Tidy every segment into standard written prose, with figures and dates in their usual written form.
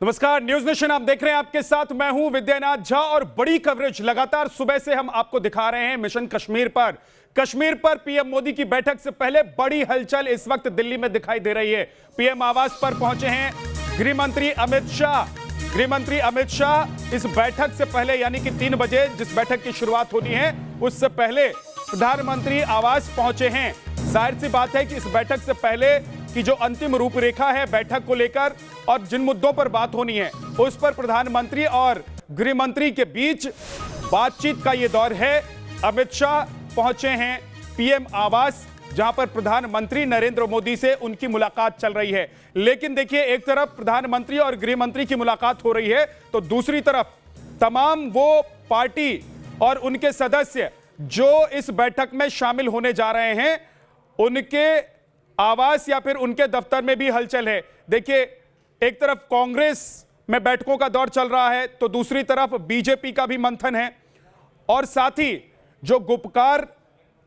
नमस्कार, news nation आप देख रहे हैं। आपके साथ मैं हूं विद्यानाथ झा और बड़ी कवरेज लगातार सुबह से हम आपको दिखा रहे हैं मिशन कश्मीर पर। कश्मीर पर पीएम मोदी की बैठक से पहले बड़ी हलचल इस वक्त दिल्ली में दिखाई दे रही है। पीएम आवास पर पहुंचे हैं गृह मंत्री अमित शाह। गृह मंत्री अमित शाह इस बैठक से पहले यानी कि 3 बजे जिस बैठक की शुरुआत होनी है उससे पहले प्रधानमंत्री आवास पहुंचे हैं। जाहिर सी बात है कि इस बैठक से पहले की जो अंतिम रूपरेखा है बैठक को लेकर और जिन मुद्दों पर बात होनी है उस पर प्रधानमंत्री और गृह मंत्री के बीच बातचीत का यह दौर है। अमित शाह पहुंचे हैं पीएम आवास, जहां पर प्रधानमंत्री नरेंद्र मोदी से उनकी मुलाकात चल रही है। लेकिन देखिए, एक तरफ प्रधानमंत्री और गृह मंत्री की मुलाकात हो रही है तो दूसरी तरफ तमाम वो पार्टी और उनके सदस्य जो इस बैठक में शामिल होने जा रहे हैं उनके आवास या फिर उनके दफ्तर में भी हलचल है। देखिए, एक तरफ कांग्रेस में बैठकों का दौर चल रहा है तो दूसरी तरफ बीजेपी का भी मंथन है और साथ ही जो गुपकार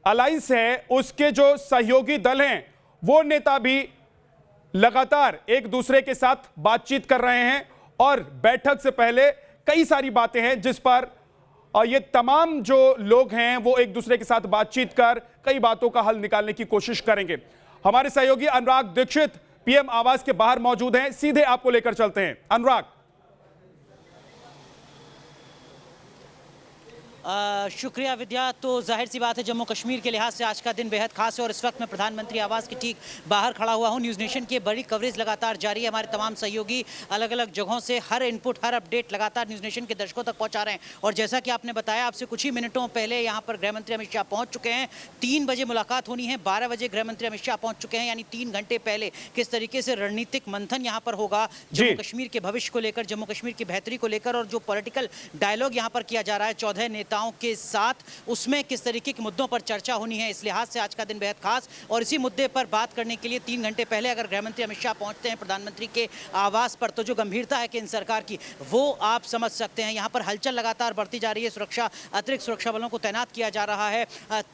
अलायंस है उसके जो सहयोगी दल हैं वो नेता भी लगातार एक दूसरे के साथ बातचीत कर रहे हैं और बैठक से पहले कई सारी बातें हैं जिस पर और ये तमाम जो लोग हैं वो एक दूसरे के साथ बातचीत कर कई बातों का हल निकालने की कोशिश करेंगे। हमारे सहयोगी अनुराग दीक्षित पीएम आवास के बाहर मौजूद हैं, सीधे आपको लेकर चलते हैं। अनुराग, शुक्रिया विद्या। तो जाहिर सी बात है जम्मू कश्मीर के लिहाज से आज का दिन बेहद खास है और इस वक्त मैं प्रधानमंत्री आवास के ठीक बाहर खड़ा हुआ हूं। न्यूज़ नेशन की बड़ी कवरेज लगातार जारी है। हमारे तमाम सहयोगी अलग अलग जगहों से हर इनपुट हर अपडेट लगातार न्यूज़ नेशन के दर्शकों तक पहुंचा रहे हैं। और जैसा कि आपने बताया, आपसे कुछ ही मिनटों पहले यहाँ पर गृह मंत्री अमित शाह पहुँच चुके हैं। 3 बजे मुलाकात होनी है, 12 बजे गृह मंत्री अमित शाह पहुँच चुके हैं, यानी 3 घंटे पहले किस तरीके से रणनीतिक मंथन यहाँ पर होगा जम्मू कश्मीर के भविष्य को लेकर, जम्मू कश्मीर की बेहतरी को लेकर और जो पॉलिटिकल डायलॉग यहाँ पर किया जा रहा है 14 नेताओं के साथ, उसमें किस तरीके के मुद्दों पर चर्चा होनी है। इस लिहाज से आज का दिन बेहद खास और इसी मुद्दे पर बात करने के लिए 3 घंटे पहले अगर गृह मंत्री अमित शाह पहुंचते हैं प्रधानमंत्री के आवास पर तो जो गंभीरता है केंद्र सरकार की वो आप समझ सकते हैं। यहां पर हलचल लगातार बढ़ती जा रही है, सुरक्षा अतिरिक्त सुरक्षा बलों को तैनात किया जा रहा है।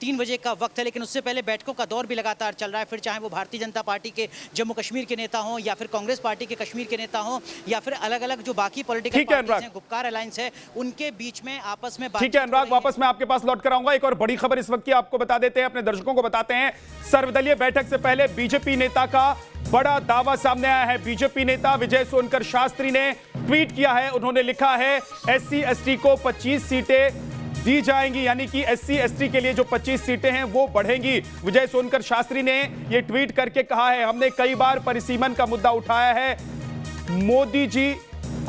3 बजे का वक्त है लेकिन उससे पहले बैठकों का दौर भी लगातार चल रहा है। फिर चाहे वो भारतीय जनता पार्टी के जम्मू कश्मीर के नेता हों या फिर कांग्रेस पार्टी के कश्मीर के नेता हों या फिर अलग अलग जो बाकी पॉलिटिकल पार्टीज हैं, गुपकार अलायंस है, उनके बीच में आपस में ठीक है अनुराग, वापस मैं आपके पास लौट कर आऊंगा। एक और बड़ी खबर इस वक्त की आपको बता देते हैं, अपने दर्शकों को बताते हैं। सर्वदलीय बैठक से पहले बीजेपी नेता का बड़ा दावा सामने आया है। बीजेपी नेता विजय सोनकर शास्त्री ने ट्वीट किया है। उन्होंने लिखा है एससी एसटी को 25 सीटें दी जाएंगी, यानी कि एससी एसटी के लिए जो 25 सीटें हैं वो बढ़ेंगी। विजय सोनकर शास्त्री ने यह ट्वीट करके कहा है, हमने कई बार परिसीमन का मुद्दा उठाया है, मोदी जी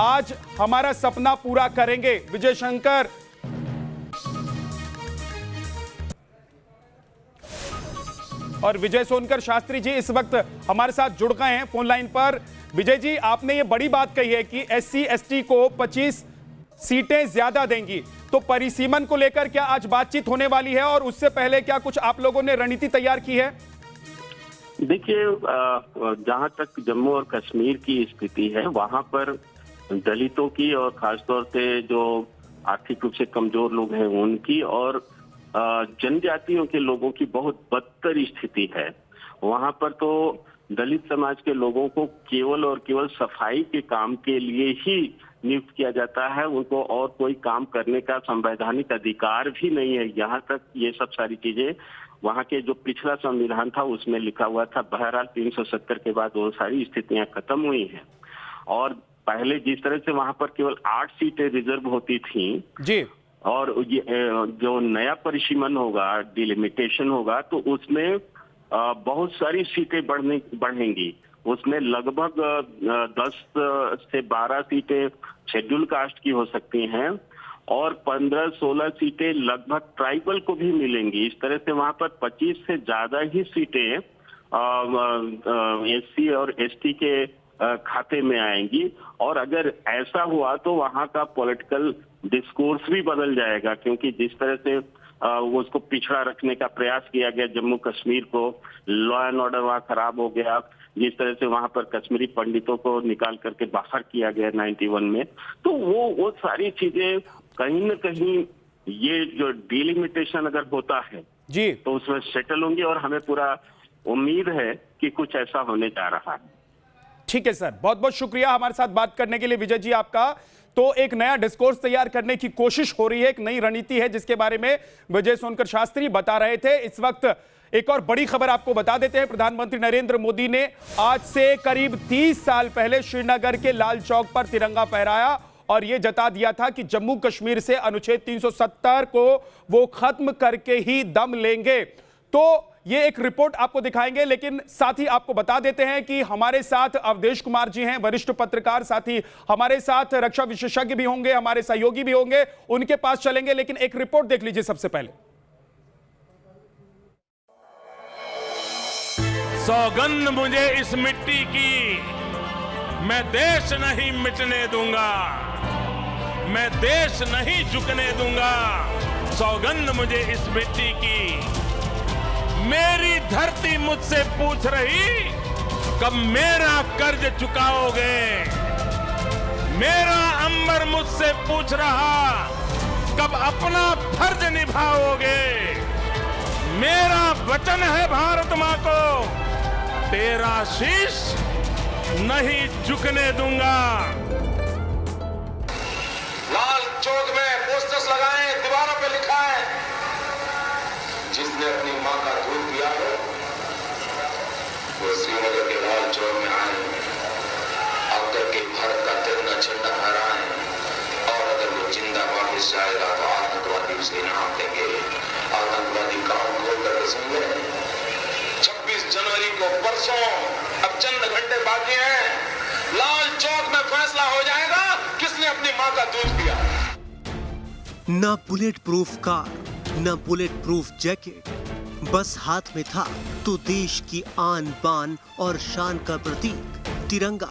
आज हमारा सपना पूरा करेंगे। विजय शंकर और विजय सोनकर शास्त्री जी इस वक्त हमारे साथ जुड़ गए हैं फोन लाइन पर। विजय जी, आपने ये बड़ी बात कही है कि एससी एसटी को 25 सीटें ज्यादा देंगी, तो परिसीमन को लेकर क्या आज बातचीत होने वाली है और उससे पहले क्या कुछ आप लोगों ने रणनीति तैयार की है? देखिए, जहां तक जम्मू और कश्मीर की स्थिति है वहां पर दलितों की और खासतौर से जो आर्थिक रूप से कमजोर लोग हैं उनकी और जनजातियों के लोगों की बहुत बदतर स्थिति है। वहां पर तो दलित समाज के लोगों को केवल और केवल सफाई के काम के लिए ही नियुक्त किया जाता है, उनको और कोई काम करने का संवैधानिक अधिकार भी नहीं है। यहाँ तक ये सब सारी चीजें वहाँ के जो पिछला संविधान था उसमें लिखा हुआ था। बहरहाल 370 के बाद वो सारी स्थितियां खत्म हुई हैं और पहले जिस तरह से वहाँ पर केवल 8 सीटें रिजर्व होती थी जी, और ये जो नया परिसीमन होगा, डिलिमिटेशन होगा, तो उसमें बहुत सारी सीटें बढ़ेंगी। उसमें लगभग 10 से 12 सीटें शेड्यूल कास्ट की हो सकती हैं और 15-16 सीटें लगभग ट्राइबल को भी मिलेंगी। इस तरह से वहां पर 25 से ज्यादा ही सीटें एससी और एसटी के खाते में आएंगी। और अगर ऐसा हुआ तो वहां का पॉलिटिकल डिस्कोर्स भी बदल जाएगा, क्योंकि जिस तरह से वो उसको पिछड़ा रखने का प्रयास किया गया जम्मू कश्मीर को, लॉ एंड ऑर्डर वहाँ खराब हो गया, जिस तरह से वहां पर कश्मीरी पंडितों को निकाल करके बाहर किया गया 91 में, तो वो सारी चीजें कहीं न कहीं ये जो डिलिमिटेशन अगर होता है जी तो उसमें सेटल होंगी और हमें पूरा उम्मीद है कि कुछ ऐसा होने जा रहा है। ठीक है सर, बहुत बहुत शुक्रिया हमारे साथ बात करने के लिए विजय जी आपका। तो एक नया डिस्कोर्स तैयार करने की कोशिश हो रही है, एक नई रणनीति है जिसके बारे में विजय सोनकर शास्त्री बता रहे थे। इस वक्त एक और बड़ी खबर आपको बता देते हैं। प्रधानमंत्री नरेंद्र मोदी ने आज से करीब 30 साल पहले श्रीनगर के लाल चौक पर तिरंगा फहराया और यह जता दिया था कि जम्मू कश्मीर से अनुच्छेद 370 को वो खत्म करके ही दम लेंगे। तो ये एक रिपोर्ट आपको दिखाएंगे, लेकिन साथ ही आपको बता देते हैं कि हमारे साथ अवधेश कुमार जी हैं, वरिष्ठ पत्रकार, साथ ही हमारे साथ रक्षा विशेषज्ञ भी होंगे, हमारे सहयोगी भी होंगे, उनके पास चलेंगे। लेकिन एक रिपोर्ट देख लीजिए सबसे पहले। सौगंध मुझे इस मिट्टी की, मैं देश नहीं मिटने दूंगा, मैं देश नहीं झुकने दूंगा। सौगंध मुझे इस मिट्टी की, मेरी धरती मुझसे पूछ रही कब मेरा कर्ज चुकाओगे, मेरा अंबर मुझसे पूछ रहा कब अपना फर्ज निभाओगे। मेरा वचन है भारत मां को, तेरा शीश नहीं झुकने दूंगा। लाल चौक में पोस्टर्स लगाएं, दीवारों पे लिखा है, जिसने अपनी मां का दूध पिया हो वो श्रीनगर के लाल चौक में आए, आकर के भारत का तिरंगा झंडा फहराएं, और अगर वो जिंदा वापस जाएगा तो आतंकवादी उसे इनाम देंगे। आतंकवादी काम खोल करके सुन ले, 26 जनवरी को परसों, अब चंद घंटे बाकी हैं, लाल चौक में फैसला हो जाएगा किसने अपनी मां का दूध पिया। ना बुलेट प्रूफ कार, न बुलेट प्रूफ जैकेट, बस हाथ में था तो देश की आन बान और शान का प्रतीक तिरंगा।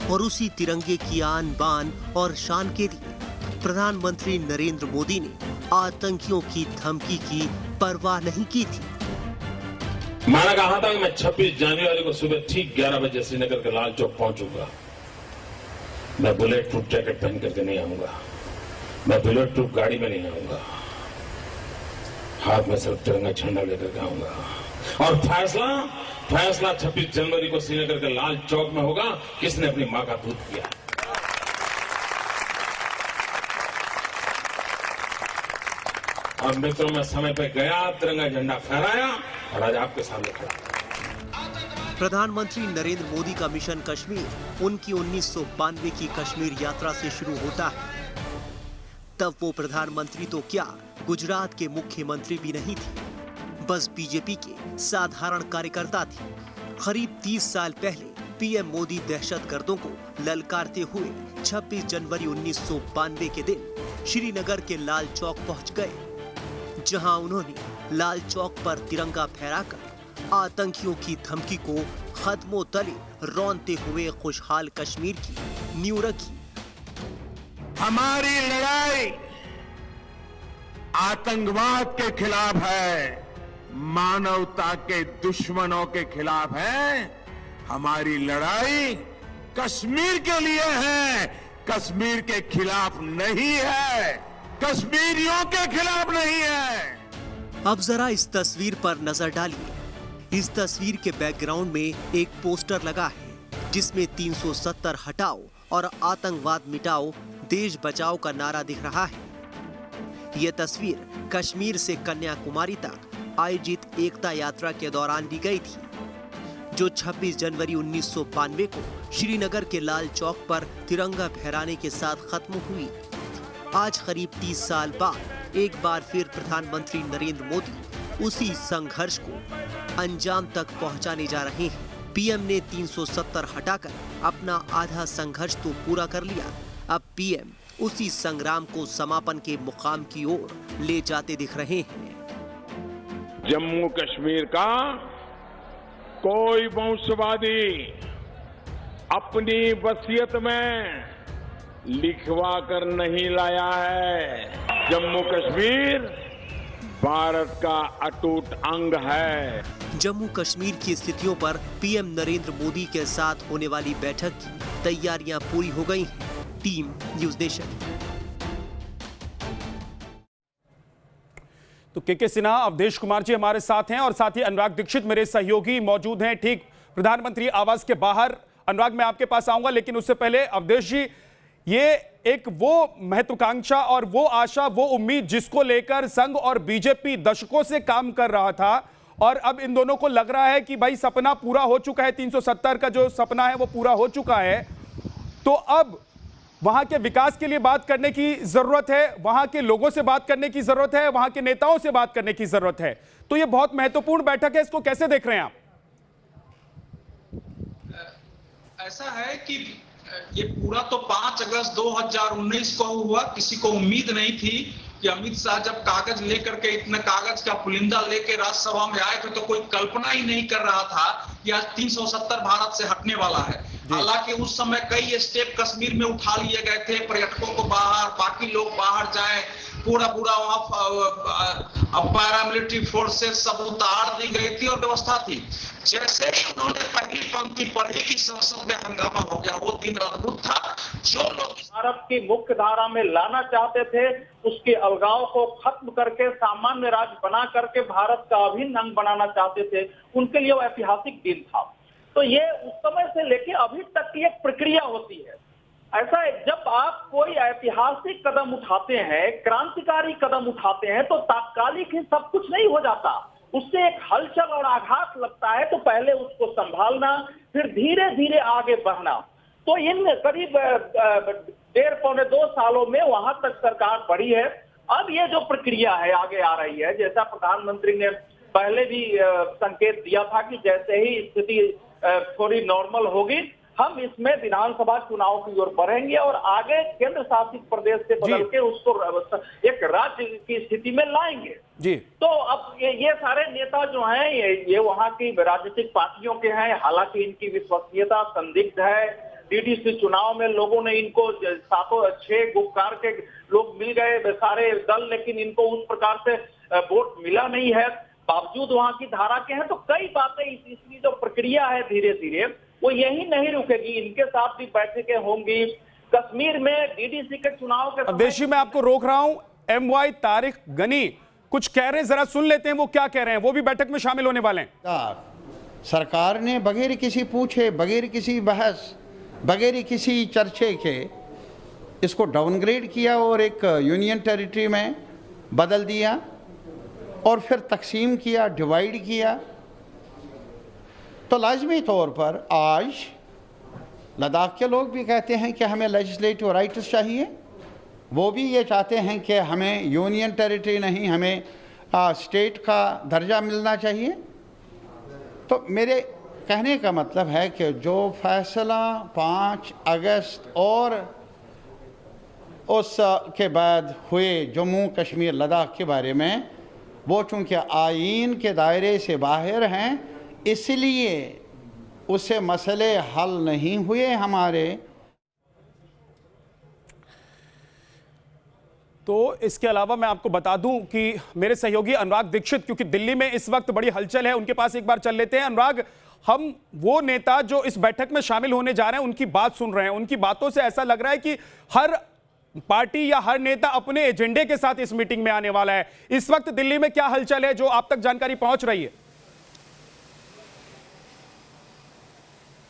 और उसी तिरंगे की आन बान और शान के लिए प्रधानमंत्री नरेंद्र मोदी ने आतंकियों की धमकी की परवाह नहीं की थी। मैंने कहा था कि मैं 26 जनवरी को सुबह ठीक 11 बजे श्रीनगर के लाल चौक पहुंचूंगा। मैं बुलेट प्रूफ जैकेट पहन करके नहीं आऊंगा, मैं बुलेट प्रूफ गाड़ी में नहीं आऊंगा, हाथ में सिर्फ तिरंगा झंडा लेकर आऊंगा। और फैसला 26 जनवरी को श्रीनगर के लाल चौक में होगा किसने अपनी मां का दूध पिया। और मित्रों, मैं समय पे गया, तिरंगा झंडा फहराया और आज आपके सामने खड़ा। प्रधानमंत्री नरेंद्र मोदी का मिशन कश्मीर उनकी 1992 की कश्मीर यात्रा से शुरू होता है। तब वो प्रधानमंत्री तो क्या, गुजरात के मुख्यमंत्री भी नहीं थे, बस बीजेपी के साधारण कार्यकर्ता थे। करीब 30 साल पहले पीएम मोदी दहशतगर्दों को ललकारते हुए 26 जनवरी 1992 के दिन श्रीनगर के लाल चौक पहुंच गए, जहां उन्होंने लाल चौक पर तिरंगा फहराकर आतंकियों की धमकी को खत्मो तले रौंदते हुए खुशहाल कश्मीर की नींव रखी। हमारी लड़ाई आतंकवाद के खिलाफ है, मानवता के दुश्मनों के खिलाफ है। हमारी लड़ाई कश्मीर के लिए है, कश्मीर के खिलाफ नहीं है, कश्मीरियों के खिलाफ नहीं है। अब जरा इस तस्वीर पर नजर डालिए। इस तस्वीर के बैकग्राउंड में एक पोस्टर लगा है जिसमें 370 हटाओ और आतंकवाद मिटाओ, देश बचाओ का नारा दिख रहा है। यह तस्वीर कश्मीर से कन्याकुमारी तक आयोजित एकता यात्रा के दौरान ली गई थी, जो 26 जनवरी 1992 को श्रीनगर के लाल चौक पर तिरंगा फहराने के साथ खत्म हुई। आज करीब 30 साल बाद एक बार फिर प्रधानमंत्री नरेंद्र मोदी उसी संघर्ष को अंजाम तक पहुंचाने जा रहे हैं। पीएम ने 370 हटाकर अपना आधा संघर्ष तो पूरा कर लिया। अब पीएम उसी संग्राम को समापन के मुकाम की ओर ले जाते दिख रहे हैं। जम्मू कश्मीर का कोई वंशवादी अपनी वसीयत में लिखवा कर नहीं लाया है। जम्मू कश्मीर भारत का अटूट अंग है। जम्मू कश्मीर की स्थितियों पर पीएम नरेंद्र मोदी के साथ होने वाली बैठक की तैयारियां पूरी हो गई हैं। Team news nation. तो के सिन्हा, अवधेश कुमार जी हमारे साथ हैं और साथ ही अनुराग दीक्षित मेरे सहयोगी मौजूद हैं। ठीक प्रधानमंत्री आवास के बाहर अनुराग मैं आपके पास आऊंगा, लेकिन उससे पहले अवधेश जी, ये एक वो महत्वाकांक्षा और वो आशा, वो उम्मीद जिसको लेकर संघ और बीजेपी दशकों से काम कर रहा था, और अब इन दोनों को लग रहा है कि भाई सपना पूरा हो चुका है, 370 का जो सपना है वो पूरा हो चुका है, तो अब वहां के विकास के लिए बात करने की जरूरत है, वहां के लोगों से बात करने की जरूरत है, वहां के नेताओं से बात करने की जरूरत है। तो ये बहुत महत्वपूर्ण बैठक है, इसको कैसे देख रहे हैं आप? ऐसा है कि ये पूरा तो 5 अगस्त 2019 को हुआ। किसी को उम्मीद नहीं थी कि अमित शाह जब कागज लेकर के, इतना कागज का पुलिंदा लेके राज्यसभा में आए थे, तो कोई कल्पना ही नहीं कर रहा था कि आज 370 भारत से हटने वाला है। हालांकि उस समय कई स्टेप कश्मीर में उठा लिए गए थे, पर्यटकों को बाहर, बाकी लोग बाहर जाएं, पूरा वहां पैरामिलिट्री फोर्सेस सब उतार दी गई थी और व्यवस्था थी। जैसे ही उन्होंने पहली पंक्ति पढ़ी कि संसद में हंगामा हो गया, वो दिन अद्भुत था। जो लोग भारत की मुख्य धारा में लाना चाहते थे, उसके अलगाव को खत्म करके सामान्य राज्य बना करके भारत का अभिन्न अंग बनाना चाहते थे, उनके लिए वो ऐतिहासिक दिन था। तो ये उस समय से लेके अभी तक की एक प्रक्रिया होती है। ऐसा है, जब आप कोई ऐतिहासिक कदम उठाते हैं, क्रांतिकारी कदम उठाते हैं, तो तात्कालिक ही सब कुछ नहीं हो जाता, उससे एक हलचल और आघात लगता है। तो पहले उसको संभालना, फिर धीरे धीरे आगे बढ़ना। तो इन करीब 1.5-2 सालों में वहां तक सरकार बढ़ी है। अब ये जो प्रक्रिया है आगे आ रही है, जैसा प्रधानमंत्री ने पहले भी संकेत दिया था कि जैसे ही स्थिति थोड़ी नॉर्मल होगी, हम इसमें विधानसभा चुनाव की ओर बढ़ेंगे और आगे केंद्र शासित प्रदेश से बदल के उसको एक राज्य की स्थिति में लाएंगे जी। तो अब ये सारे नेता जो हैं, ये वहां की राजनीतिक पार्टियों के हैं। हालांकि इनकी विश्वसनीयता संदिग्ध है। डीडीसी चुनाव में लोगों ने इनको 7-6 गुप्कार के लोग मिल गए सारे दल, लेकिन इनको उस प्रकार से वोट मिला नहीं है, बावजूद वहां की धारा के हैं। तो कई बातें इसकी जो प्रक्रिया है धीरे धीरे वो यही नहीं रुकेगी, इनके साथ भी बैठकें होंगी। कश्मीर में डीडीसी के चुनाव के अवधेश जी, मैं आपको रोक रहा हूं। MY तारिक गनी कुछ कह रहे हैं, जरा सुन लेते हैं वो क्या कह रहे हैं। वो भी बैठक में शामिल होने वाले हैं। सरकार ने बगैर किसी पूछे, बगैर किसी बहस, बगैर किसी चर्चे के इसको डाउनग्रेड किया और एक यूनियन टेरिटरी में बदल दिया और फिर तकसीम किया, डिवाइड किया। तो लाजमी तौर पर आज लद्दाख के लोग भी कहते हैं कि हमें लेजिस्लेटिव राइट्स चाहिए, वो भी ये चाहते हैं कि हमें यूनियन टेरिटरी नहीं, हमें स्टेट का दर्जा मिलना चाहिए। तो मेरे कहने का मतलब है कि जो फैसला 5 अगस्त और उस के बाद हुए जम्मू कश्मीर लद्दाख के बारे में, वो चूँकि आईन के दायरे से बाहर हैं, इसलिए उससे मसले हल नहीं हुए हमारे। तो इसके अलावा मैं आपको बता दूं कि मेरे सहयोगी अनुराग दीक्षित, क्योंकि दिल्ली में इस वक्त बड़ी हलचल है, उनके पास एक बार चल लेते हैं। अनुराग, हम वो नेता जो इस बैठक में शामिल होने जा रहे हैं उनकी बात सुन रहे हैं। उनकी बातों से ऐसा लग रहा है कि हर पार्टी या हर नेता अपने एजेंडे के साथ इस मीटिंग में आने वाला है। इस वक्त दिल्ली में क्या हलचल है जो आप तक जानकारी पहुंच रही है?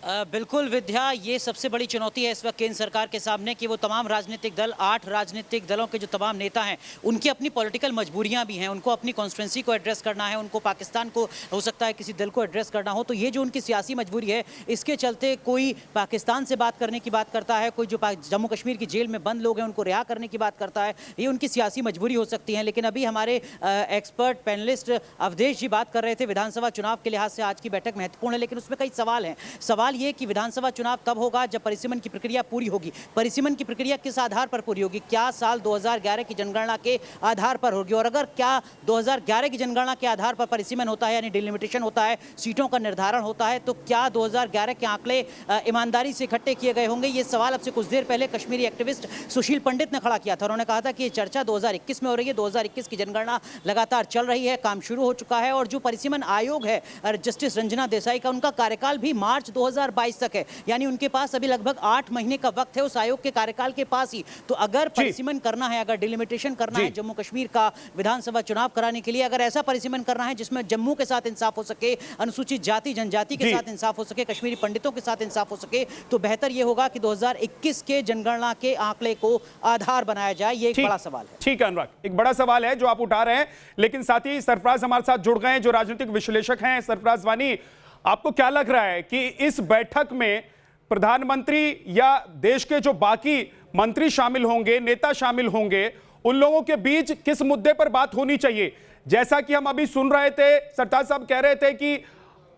बिल्कुल विद्या, ये सबसे बड़ी चुनौती है इस वक्त केंद्र सरकार के सामने कि वो तमाम राजनीतिक दल, 8 राजनीतिक दलों के जो तमाम नेता हैं, उनकी अपनी पॉलिटिकल मजबूरियां भी हैं। उनको अपनी कॉन्स्टिट्यूंसी को एड्रेस करना है, उनको पाकिस्तान को हो सकता है किसी दल को एड्रेस करना हो। तो ये जो उनकी सियासी मजबूरी है, इसके चलते कोई पाकिस्तान से बात करने की बात करता है, कोई जो जम्मू कश्मीर की जेल में बंद लोग हैं उनको रिहा करने की बात करता है। ये उनकी सियासी मजबूरी हो सकती है। लेकिन अभी हमारे एक्सपर्ट पैनलिस्ट अवधेश जी बात कर रहे थे, विधानसभा चुनाव के लिहाज से आज की बैठक महत्वपूर्ण है, लेकिन उसमें कई सवाल हैं। सवाल ये कि विधानसभा चुनाव तब होगा जब परिसीमन की प्रक्रिया पूरी होगी। परिसीमन की प्रक्रिया किस आधार पर पूरी होगी? क्या साल 2011 की जनगणना के आधार पर होगी? और अगर क्या 2011 की जनगणना के आधार पर परिसीमन होता है, यानी डिलिमिटेशन होता है, सीटों का निर्धारण होता है, तो क्या 2011 के आंकड़े ईमानदारी से इकट्ठे किए गए होंगे? ये सवाल अब से कुछ देर पहले कश्मीरी एक्टिविस्ट सुशील पंडित ने खड़ा किया था। उन्होंने कहा था कि ये चर्चा 2021 में हो रही है, 2021 की जनगणना लगातार चल रही है, काम शुरू हो चुका है। और जो परिसीमन आयोग है जस्टिस रंजना देसाई का, उनका कार्यकाल भी मार्च 2021 2022 तक है, यानी उनके पास अभी लगभग 8 महीने का वक्त है उस आयोग के कार्यकाल के पास ही। तो अगर परिसीमन करना है, अगर डिलिमिटेशन करना है जम्मू कश्मीर का विधानसभा चुनाव कराने के लिए, अगर ऐसा परिसीमन करना है जिसमें जम्मू के साथ इंसाफ हो सके, अनुसूचित जाति जनजाति के साथ इंसाफ हो सके, कश्मीरी पंडितों के साथ इंसाफ हो सके, तो बेहतर यह होगा कि 2021 के जनगणना के आंकड़े को आधार बनाया जाए। ये एक बड़ा सवाल है। ठीक है अनुराग, एक बड़ा सवाल है जो आप उठा रहे हैं, लेकिन साथ ही सरफराज हमारे साथ जुड़ गए हैं जो राजनीतिक विश्लेषक हैं। सरफराज वानी, आपको क्या लग रहा है कि इस बैठक में प्रधानमंत्री या देश के जो बाकी मंत्री शामिल होंगे, नेता शामिल होंगे, उन लोगों के बीच किस मुद्दे पर बात होनी चाहिए? जैसा कि हम अभी सुन रहे थे, सरताज साहब कह रहे थे कि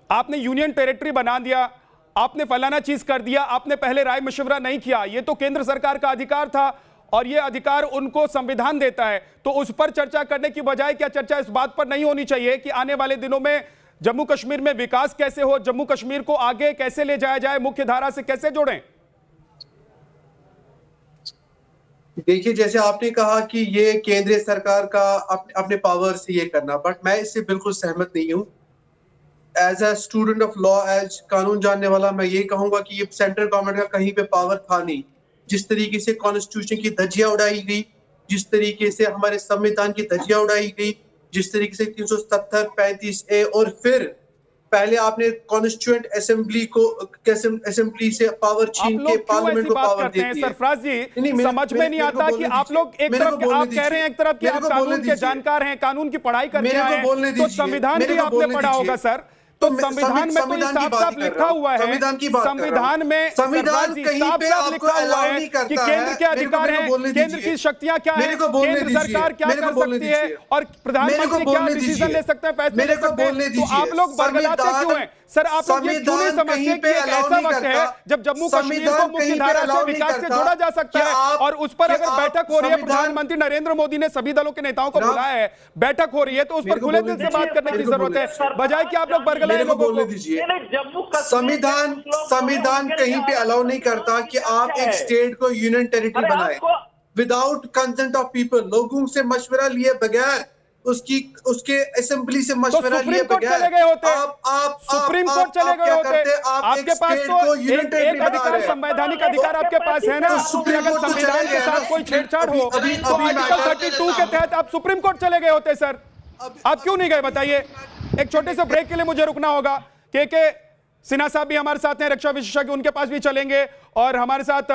आपने यूनियन टेरिटरी बना दिया, आपने फलाना चीज कर दिया, आपने पहले राय मशवरा नहीं किया। ये तो केंद्र सरकार का अधिकार था और ये अधिकार उनको संविधान देता है। तो उस पर चर्चा करने की बजाय क्या चर्चा इस बात पर नहीं होनी चाहिए कि आने वाले दिनों में जम्मू कश्मीर में विकास कैसे हो, जम्मू कश्मीर को आगे कैसे ले जाया जाए, मुख्य धारा से कैसे जोड़ें? देखिए, जैसे आपने कहा कि ये केंद्रीय सरकार का अपने पावर से ये करना, बट मैं इससे बिल्कुल सहमत नहीं हूं। As a student of law, as कानून जानने वाला, मैं ये कहूंगा कि ये सेंट्रल गवर्नमेंट का कहीं पे पावर था नहीं। जिस तरीके से कॉन्स्टिट्यूशन की धज्जियां उड़ाई गई, जिस तरीके से हमारे संविधान की धज्जियां उड़ाई गई, जिस तरीके से 370, 35A और फिर पहले आपने कॉन्स्टिट्यूएंट असेंबली से पावर छीन के पार्लियामेंट को पावर दे दी। सरफराज जी, समझ में नहीं आता कि आप लोग एक तरफ आप कह रहे हैं, एक तरफ कि आप कानून के जानकार हैं, कानून की पढ़ाई करके आए हैं, तो संविधान भी आपने पढ़ा होगा सर। तो संविधान में तो ये साफ-साफ लिखा हुआ है, संविधान में संविधान कहीं पे आपको अलाउ नहीं करता कि केंद्र के अधिकार हैं, केंद्र की शक्तियां क्या है, केंद्र सरकार क्या कर सकती है और प्रधानमंत्री क्या डिसीजन ले सकते हैं, फैसले ले सकते हैं। तो आप लोग बरगलाते क्यों हैं सर? आप लोग ये क्यों नहीं समझते कि एक ऐसा वक्त है जब जम्मू कश्मीर को मुख्य धारा से विकास से जोड़ा जा सकता है और उस पर अगर बैठक हो रही है, प्रधानमंत्री नरेंद्र मोदी ने सभी दलों के नेताओं को बुलाया है, बैठक हो रही है, तो उस पर खुले दिल से बात करने की जरूरत है, बजाय कि आप लोग बरगलाए लोगों को। संविधान कहीं पे अलाउ नहीं करता कि आप एक स्टेट को यूनियन टेरिटरी बनाए विदाउट कंसेंट ऑफ पीपल, लोगों से मशवरा लिए बगैर, उसके असेंबली से मशवरा लिए बगैर आप सुप्रीम कोर्ट चले गए होते। आपके पास तो एक अधिकार, संवैधानिक अधिकार आपके पास है ना, अगर संविधान के साथ कोई छेड़छाड़ हो तो आर्टिकल 32 के तहत आप सुप्रीम कोर्ट चले गए होते सर। आप क्यों नहीं गए बताइए? एक छोटे से ब्रेक के लिए मुझे रुकना होगा। के सिन्हा साहब भी हमारे साथ हैं, रक्षा विशेषज्ञ, उनके पास भी चलेंगे और हमारे साथ